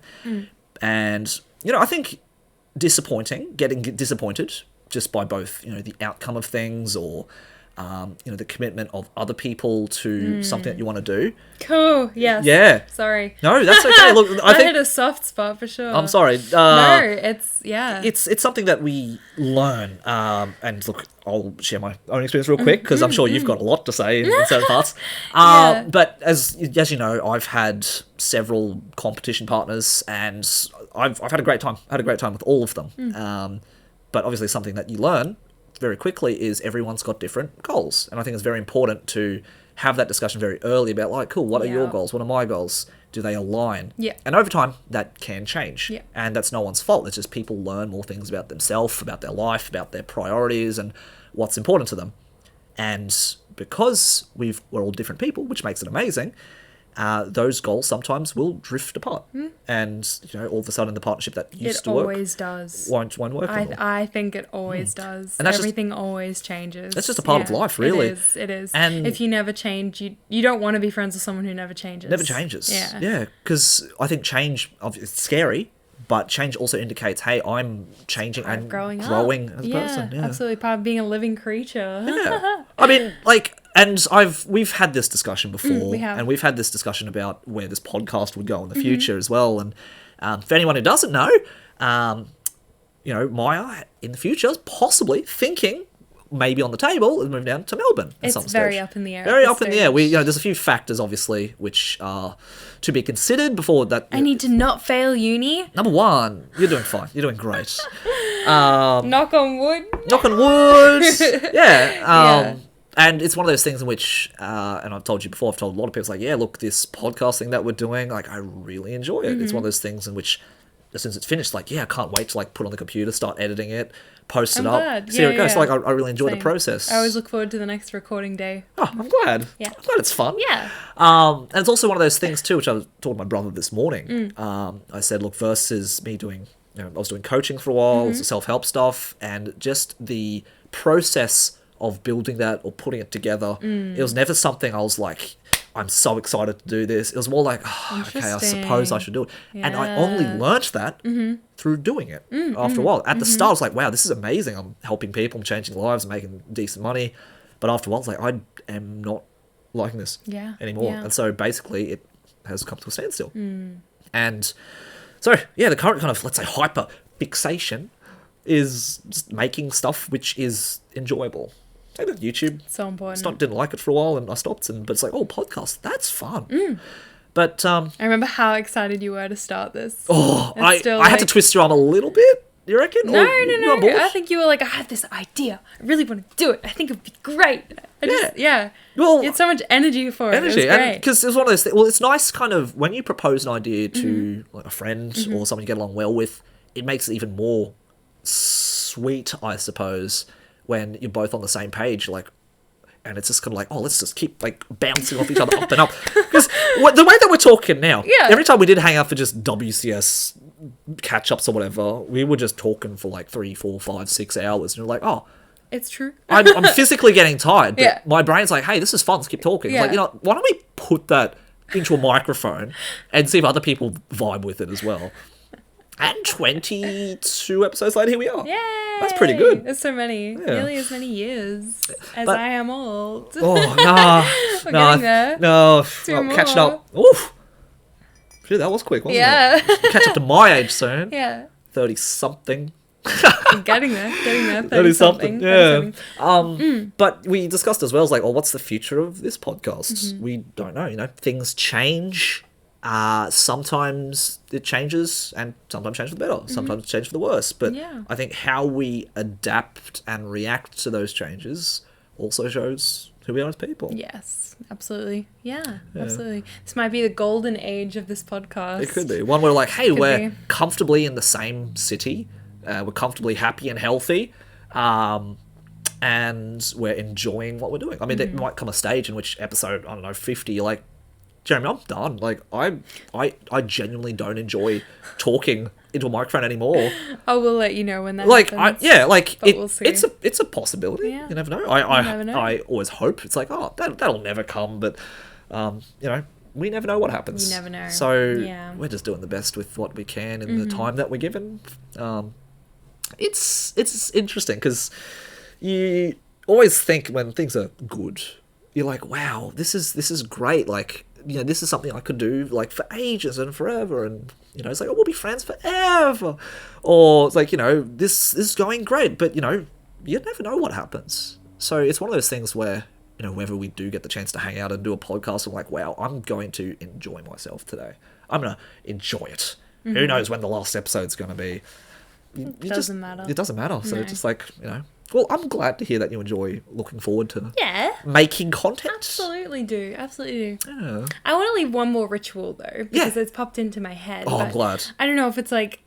And, you know, I think getting disappointed just by both, you know, the outcome of things, or, you know, the commitment of other people to something that you want to do. Cool, yes. Yeah. Sorry. No, that's okay. Look, I think hit a soft spot for sure. I'm sorry. No, it's something that we learn. And look, I'll share my own experience real quick, because I'm sure you've got a lot to say in certain parts. But as you know, I've had several competition partners, and I've had a great time. I had a great time with all of them. But obviously, something that you learn very quickly is everyone's got different goals, and I think it's very important to have that discussion very early about, like, cool, what are your goals? What are my goals? Do they align? Yeah. And over time, that can change. Yeah. And that's no one's fault. It's just people learn more things about themselves, about their life, about their priorities, and what's important to them. And because we're all different people, which makes it amazing, those goals sometimes will drift apart. And, you know, all of a sudden the partnership that used to work won't work anymore. I think it always does. And everything always changes. That's just a part of life, really. It is. And if you never change, you don't want to be friends with someone who never changes. Never changes. Yeah. Yeah, because I think change, it's scary, but change also indicates, hey, I'm changing and growing as a person. Yeah, absolutely. Part of being a living creature. Yeah. I mean, like, and we've had this discussion before, we have. And we've had this discussion about where this podcast would go in the future as well. And for anyone who doesn't know, you know, Maya in the future is possibly thinking, maybe on the table, is move down to Melbourne at some stage. It's very up in the air. Very up in the air. There's a few factors, obviously, which are to be considered before that. I need to not fail uni. Number one, you're doing fine. You're doing great. Knock on wood. Knock on wood. Yeah. And it's one of those things in which, and I've told you before, I've told a lot of people, it's like, yeah, look, this podcast thing that we're doing, like, I really enjoy it. It's one of those things in which, as soon as it's finished, like, yeah, I can't wait to, like, put on the computer, start editing it, post it up, glad. see how it goes. So, like, I really enjoy the process. I always look forward to the next recording day. Oh, I'm glad. Yeah. I'm glad it's fun. Yeah. And it's also one of those things, too, which I was talking to my brother this morning. I said, look, versus me doing, you know, I was doing coaching for a while, it's self-help stuff, and just the process of building that or putting it together, it was never something I was like, I'm so excited to do this. It was more like, oh, okay, I suppose I should do it. Yeah. And I only learnt that through doing it after a while. At the start, I was like, wow, this is amazing. I'm helping people, I'm changing lives, I'm making decent money. But after a while, I was like, I am not liking this anymore. Yeah. And so basically, it has come to a standstill. And so, yeah, the current kind of, let's say, hyper fixation is just making stuff which is enjoyable. Like YouTube. So important. Didn't like it for a while and I stopped. But it's like, oh, podcast, that's fun. But I remember how excited you were to start this. Oh, I had to twist your arm a little bit. You reckon? No, Or you on board? I think you were like, I have this idea. I really want to do it. I think it would be great. Yeah. Well, you had so much energy for it. energy, It was great. because it's one of those things. Well, it's nice, kind of, when you propose an idea to like a friend or someone you get along well with. It makes it even more sweet, I suppose, when you're both on the same page. Like, and it's just kind of like, oh, let's just keep like bouncing off each other up and up. Because the way that we're talking now, every time we did hang out for just WCS catch-ups or whatever, we were just talking for like 3, 4, 5, 6 hours. And you're like, oh, it's true. I'm physically getting tired, but my brain's like, hey, this is fun, let's keep talking. It's like, you know, why don't we put that into a microphone and see if other people vibe with it as well. And 22 episodes later, here we are. Yay! That's pretty good. There's so many. Nearly as many years as I am old. Oh, nah. We're getting there. No. More. Catching up. Oof. Phew, that was quick, wasn't it? Catch up to my age soon. Yeah. 30-something. Getting there. 30-something. Yeah. But we discussed as well, like, what's the future of this podcast? We don't know, you know. Things change. Sometimes it changes, and sometimes change for the better. Sometimes it changes for the worse. But I think how we adapt and react to those changes also shows who we are as people. Yes, absolutely. Yeah, absolutely. This might be the golden age of this podcast. It could be. One where like, hey, we're comfortably in the same city. We're comfortably happy and healthy. And we're enjoying what we're doing. I mean, there might come a stage in which episode, I don't know, 50, you're like, Jeremy, I'm done. Like, I genuinely don't enjoy talking into a microphone anymore. I will let you know when that happens. We'll see. It's a possibility. Yeah. You never know. I always hope it's like, oh, that'll never come. But, you know, we never know what happens. You never know. So we're just doing the best with what we can in the time that we're given. It's interesting because you always think when things are good, you're like, wow, this is great. Like, you know, this is something I could do like for ages and forever, and you know, it's like, oh, we'll be friends forever, or it's like, you know, this is going great, but you know, you never know what happens. So it's one of those things where, you know, whenever we do get the chance to hang out and do a podcast, I'm like, wow, I'm going to enjoy myself today. I'm gonna enjoy it. Who knows when the last episode's gonna be? It doesn't matter. It doesn't matter. So just like, you know. Well, I'm glad to hear that you enjoy looking forward to making content. Absolutely do. Absolutely do. Yeah. I want to leave one more ritual, though, because it's popped into my head. Oh, I'm glad. I don't know if it's like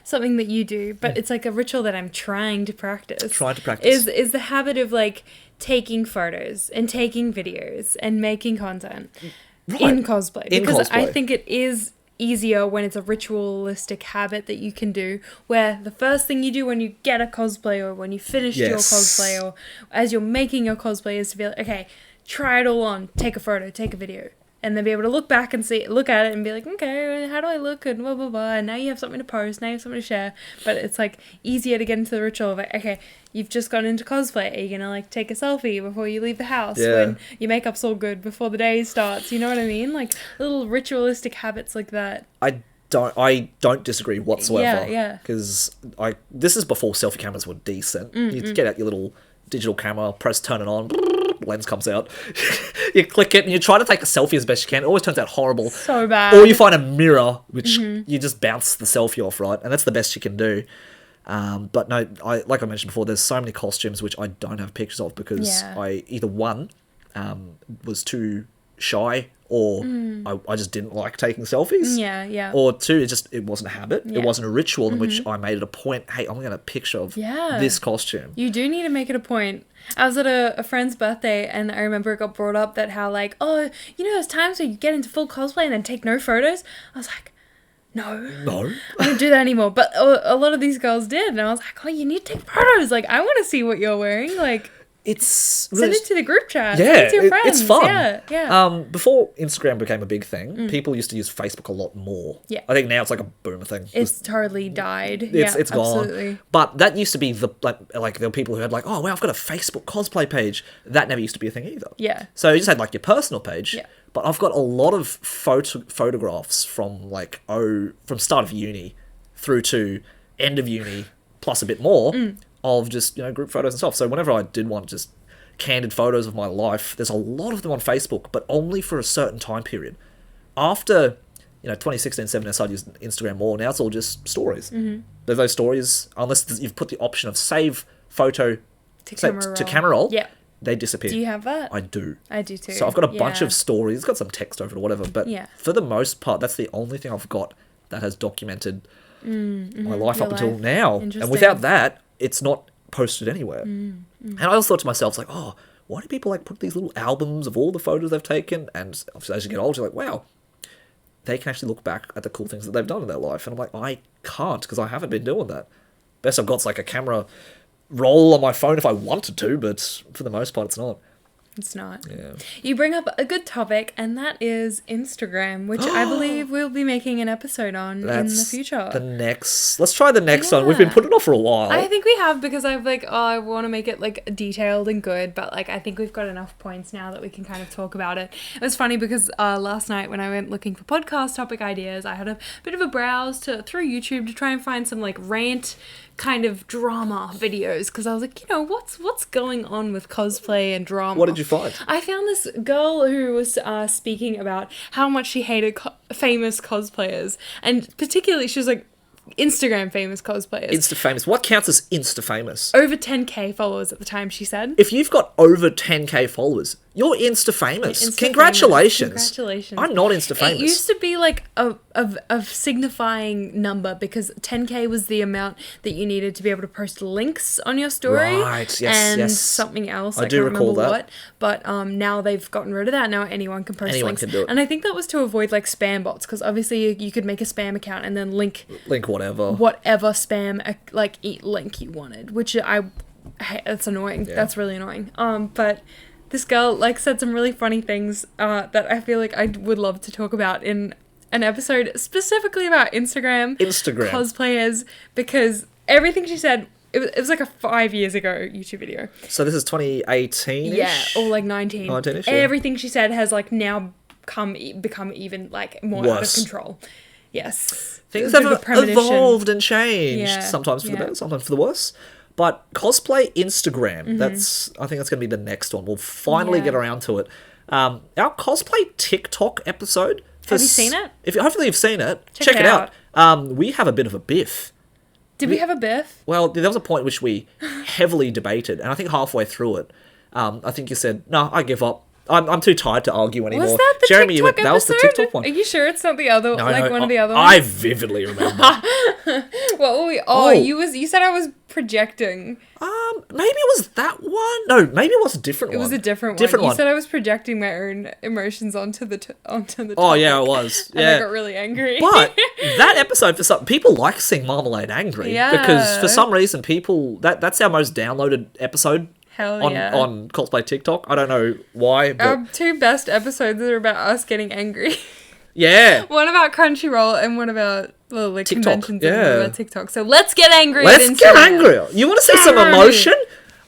something that you do, but it's like a ritual that I'm trying to practice. Is the habit of like taking photos and taking videos and making content in cosplay. Because I think it is easier when it's a ritualistic habit that you can do, where the first thing you do when you get a cosplay or when you finish your cosplay or as you're making your cosplay is to be like, okay, try it all on, take a photo, take a video, and then be able to look back and look at it and be like, okay, how do I look, and blah blah blah, and now you have something to post, now you have something to share. But it's like easier to get into the ritual of like, okay, you've just gone into cosplay, are you gonna like take a selfie before you leave the house when your makeup's all good before the day starts, you know what I mean? Like little ritualistic habits like that. I don't disagree whatsoever. Yeah. Because this is before selfie cameras were decent. You get out your little digital camera, turn it on, lens comes out. You click it and you try to take a selfie as best you can. It always turns out horrible. So bad. Or you find a mirror, which you just bounce the selfie off, right? And that's the best you can do. But no, like I mentioned before, there's so many costumes which I don't have pictures of because I either one was too shy, or I just didn't like taking selfies. Yeah. Or two, it wasn't a habit. Yeah. It wasn't a ritual in which I made it a point, hey, I'm going to picture of this costume. You do need to make it a point. I was at a friend's birthday, and I remember it got brought up that how like, oh, you know, there's times where you get into full cosplay and then take no photos. I was like, no, I don't do that anymore. But a lot of these girls did, and I was like, oh, you need to take photos. Like, I want to see what you're wearing. Like, it's really, send it to the group chat. Yeah, send it to your friends. It's fun. Yeah. Before Instagram became a big thing, people used to use Facebook a lot more. Yeah. I think now it's like a boomer thing. It's totally died. It's gone. Absolutely. But that used to be like there were people who had like, oh wow, I've got a Facebook cosplay page. That never used to be a thing either. Yeah. So you just had like your personal page. Yeah. But I've got a lot of photographs from like from start of uni through to end of uni plus a bit more of just, you know, group photos and stuff. So whenever I did want just candid photos of my life, there's a lot of them on Facebook, but only for a certain time period. After 2016, 17, I started using Instagram more. Now it's all just stories. There's those stories, unless you've put the option of save photo to camera roll, they disappear. Do you have that? I do. I do too. So I've got a bunch of stories. It's got some text over it or whatever, but for the most part, that's the only thing I've got that has documented my life up until now. And without that, it's not posted anywhere. And I also thought to myself, like, oh, why do people like put these little albums of all the photos they've taken? And obviously, as you get older, you're like, wow, they can actually look back at the cool things that they've done in their life. And I'm like, I can't, because I haven't been doing that. Best I've got's like a camera roll on my phone if I wanted to, but for the most part, it's not. It's not. Yeah. You bring up a good topic, and that is Instagram, which I believe we'll be making an episode on in the future. Let's try the next one. We've been putting it off for a while. I think we have, because I've I want to make it like detailed and good, but like I think we've got enough points now that we can kind of talk about it. It was funny because last night when I went looking for podcast topic ideas, I had a bit of a browse through YouTube to try and find some like rant kind of drama videos, because I was like, what's going on with cosplay and drama? What did you find? I found this girl who was speaking about how much she hated famous cosplayers, and particularly she was like Instagram famous cosplayers. Insta famous. What counts as Insta famous? Over 10k followers at the time, she said. If you've got over 10k followers, you're Insta famous. Congratulations. Congratulations. I'm not Insta famous. It used to be like a signifying number, because 10k was the amount that you needed to be able to post links on your story. Right, yes, and something else. I do recall that. What, but now they've gotten rid of that. Now anyone can post links. Anyone can do it. And I think that was to avoid like spam bots, because obviously you could make a spam account and then link whatever spam link you wanted, which that's annoying. Yeah. That's really annoying. But this girl said some really funny things that I feel like I would love to talk about in an episode specifically about Instagram cosplayers, because everything she said, it was like a 5 years ago YouTube video. So this is 2018-ish? Yeah, or like 19. 19-ish, everything she said has like now become even like more out of control. Yes. Things have evolved and changed, sometimes for the better, sometimes for the worse. But cosplay Instagram, I think that's going to be the next one. We'll finally get around to it. Our cosplay TikTok episode. Have you seen it? Hopefully you've seen it. Check it out. We have a bit of a biff. Did we have a biff? Well, there was a point which we heavily debated, and I think halfway through it, I think you said, no, I give up. I'm too tired to argue anymore. Was that the Jeremy, TikTok episode? That was the TikTok one. Are you sure it's not the other, one of the other I ones? vividly remember. What were we? You said I was projecting. Maybe it was that one. No, maybe it was a different one. It was a different one. You said I was projecting my own emotions onto the topic. Oh yeah, it was. Yeah. And I got really angry. But that episode, for some people, like seeing Marmalade angry. Yeah. Because for some reason, people that's our most downloaded episode. On Cosplay TikTok. I don't know why, but our two best episodes are about us getting angry. Yeah. One about Crunchyroll and one about TikTok. Conventions and one about Tictok. So let's get angry. Let's get angry. You want to see some emotion?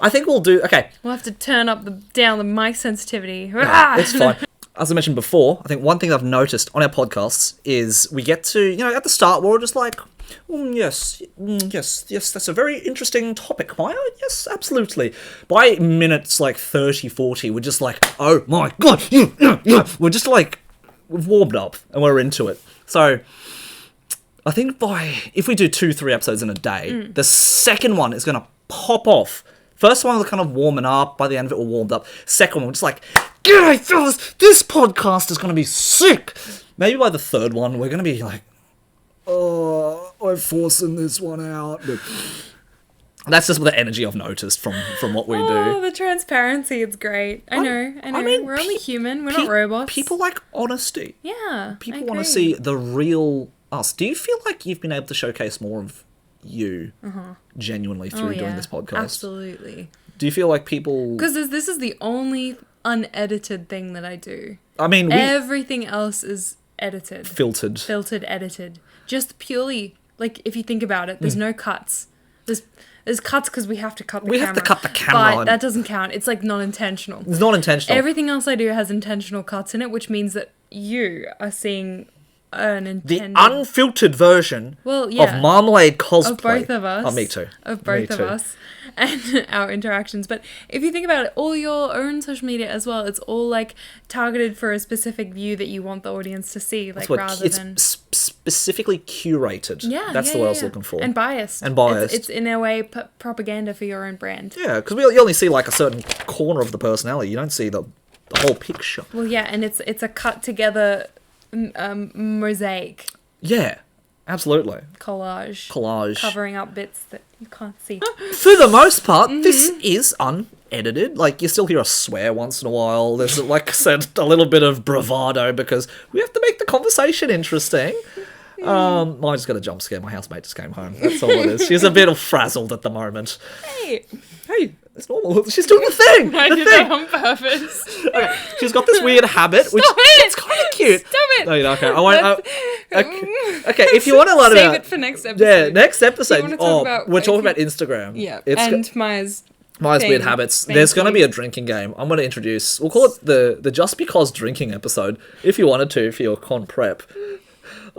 I think we'll do. Okay. We'll have to turn up down the mic sensitivity. It's fine. As I mentioned before, I think one thing I've noticed on our podcasts is we get to, at the start, we're just like, yes, that's a very interesting topic, Maya. Yes, absolutely. By minutes 30, 40, we're just like, oh my God. We're just like, we've warmed up and we're into it. So I think if we do 2-3 episodes in a day, the second one is going to pop off. First one, we're kind of warming up. By the end of it, we're warmed up. Second one, we're just like, g'day, fellas, this podcast is going to be sick. Maybe by the third one, we're going to be like, oh, I'm forcing this one out. But that's just the energy I've noticed from what we do. Oh, the transparency, it's great. I know. I mean, we're only human. We're not robots. People like honesty. Yeah, people want to see the real us. Do you feel like you've been able to showcase more of you genuinely through doing this podcast? Absolutely. Do you feel like people... Because this is the only unedited thing that I do. I mean, everything else is edited. Filtered, edited. Just purely, if you think about it, there's no cuts. There's cuts because we have to cut the camera. We have to cut the camera. But that doesn't count. It's not intentional. It's not intentional. Everything else I do has intentional cuts in it, which means that you are seeing an The intended... unfiltered version Well, yeah. of Marmalade cosplay. Of both of us. Oh, me too. Of both of us. And our interactions. But if you think about it, all your own social media as well, it's all like targeted for a specific view that you want the audience to see, like rather than... It's specifically curated. Yeah, That's the word I was looking for. And biased. And biased. It's in a way propaganda for your own brand. Yeah, because you only see like a certain corner of the personality. You don't see the whole picture. Well, yeah, and it's a cut together mosaic. Yeah, absolutely. Collage. Covering up bits that you can't see. For the most part, this is unedited. Like, you still hear a swear once in a while. There's, like I said, a little bit of bravado because we have to make the conversation interesting. I just got a jump scare. My housemate just came home. That's all it is. She's a bit frazzled at the moment. Hey, it's normal. She's doing the thing. I did that on purpose. Okay, she's got this weird habit, which it's kind of cute. Stop it. No, okay. I won't. Okay, if you want to let Save it for next episode. Yeah, next episode. We're talking about Instagram. Yeah, it's Maya's weird habits. There's going to be a drinking game. I'm going to introduce. We'll call it the Just Because drinking episode. If you wanted to, for your con prep.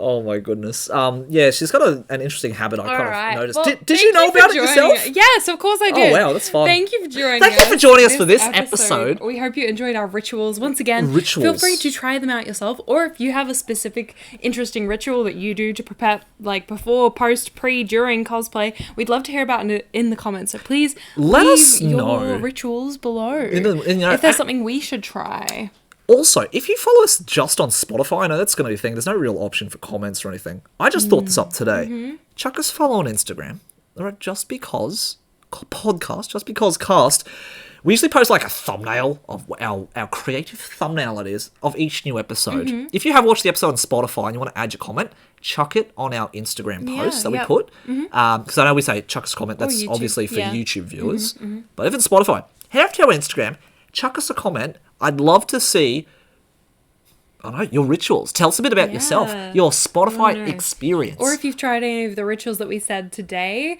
Oh my goodness. Yeah, she's got an interesting habit I kind of noticed. Well, did you know about it yourself? Yes, of course I did. Oh wow, that's fun. Thank you for joining us. Thank you for joining us for this episode. We hope you enjoyed our rituals. Once again, feel free to try them out yourself, or if you have a specific interesting ritual that you do to prepare, like before, post, pre, during cosplay, we'd love to hear about it in the comments. So please let us leave know your rituals below. If there's something we should try. Also, if you follow us just on Spotify, I know that's going to be a thing. There's no real option for comments or anything. I just thought this up today. Chuck us a follow on Instagram. All right, JustBeCos podcast, JustBeCos cast. We usually post like a thumbnail of our creative thumbnail, it is, of each new episode. If you have watched the episode on Spotify and you want to add your comment, chuck it on our Instagram post that we put. Because I know we say chuck us a comment. That's obviously for YouTube viewers. But if it's Spotify, head over to our Instagram, chuck us a comment. I'd love to see, I don't know, your rituals. Tell us a bit about yourself, your Spotify experience. Or if you've tried any of the rituals that we said today,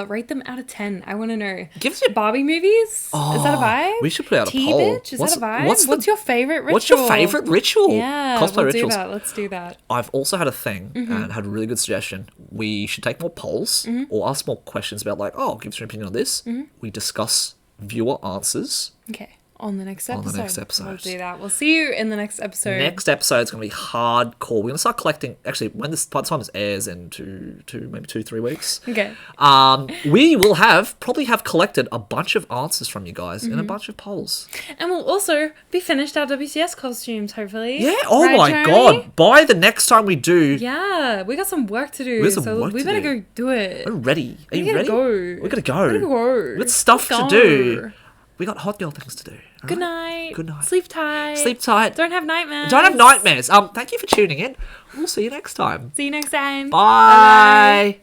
rate them out of 10. I want to know. Give us your Barbie movies. Oh, is that a vibe? We should put out a poll. T-bitch? Is that a vibe? What's your favorite ritual? What's your favorite ritual? Yeah, cosplay rituals. Let's do that. I've also had a thing and had a really good suggestion. We should take more polls or ask more questions about like, give us your opinion on this. We discuss viewer answers. Okay. On the next episode. We'll do that. We'll see you in the next episode. Next episode's going to be hardcore. We're going to start collecting, actually, by the time this airs in maybe 2-3 weeks. Okay. We will probably have collected a bunch of answers from you guys in a bunch of polls. And we'll also be finished our WCS costumes, hopefully. Yeah, my God. By the next time we do... Yeah, we got some work to do. We better go do it. We're ready. Are you ready? We're going to go. We've got stuff to do. We got hot girl things to do. Good night. Good night. Sleep tight. Sleep tight. Don't have nightmares. Thank you for tuning in. We'll see you next time. See you next time. Bye. Bye.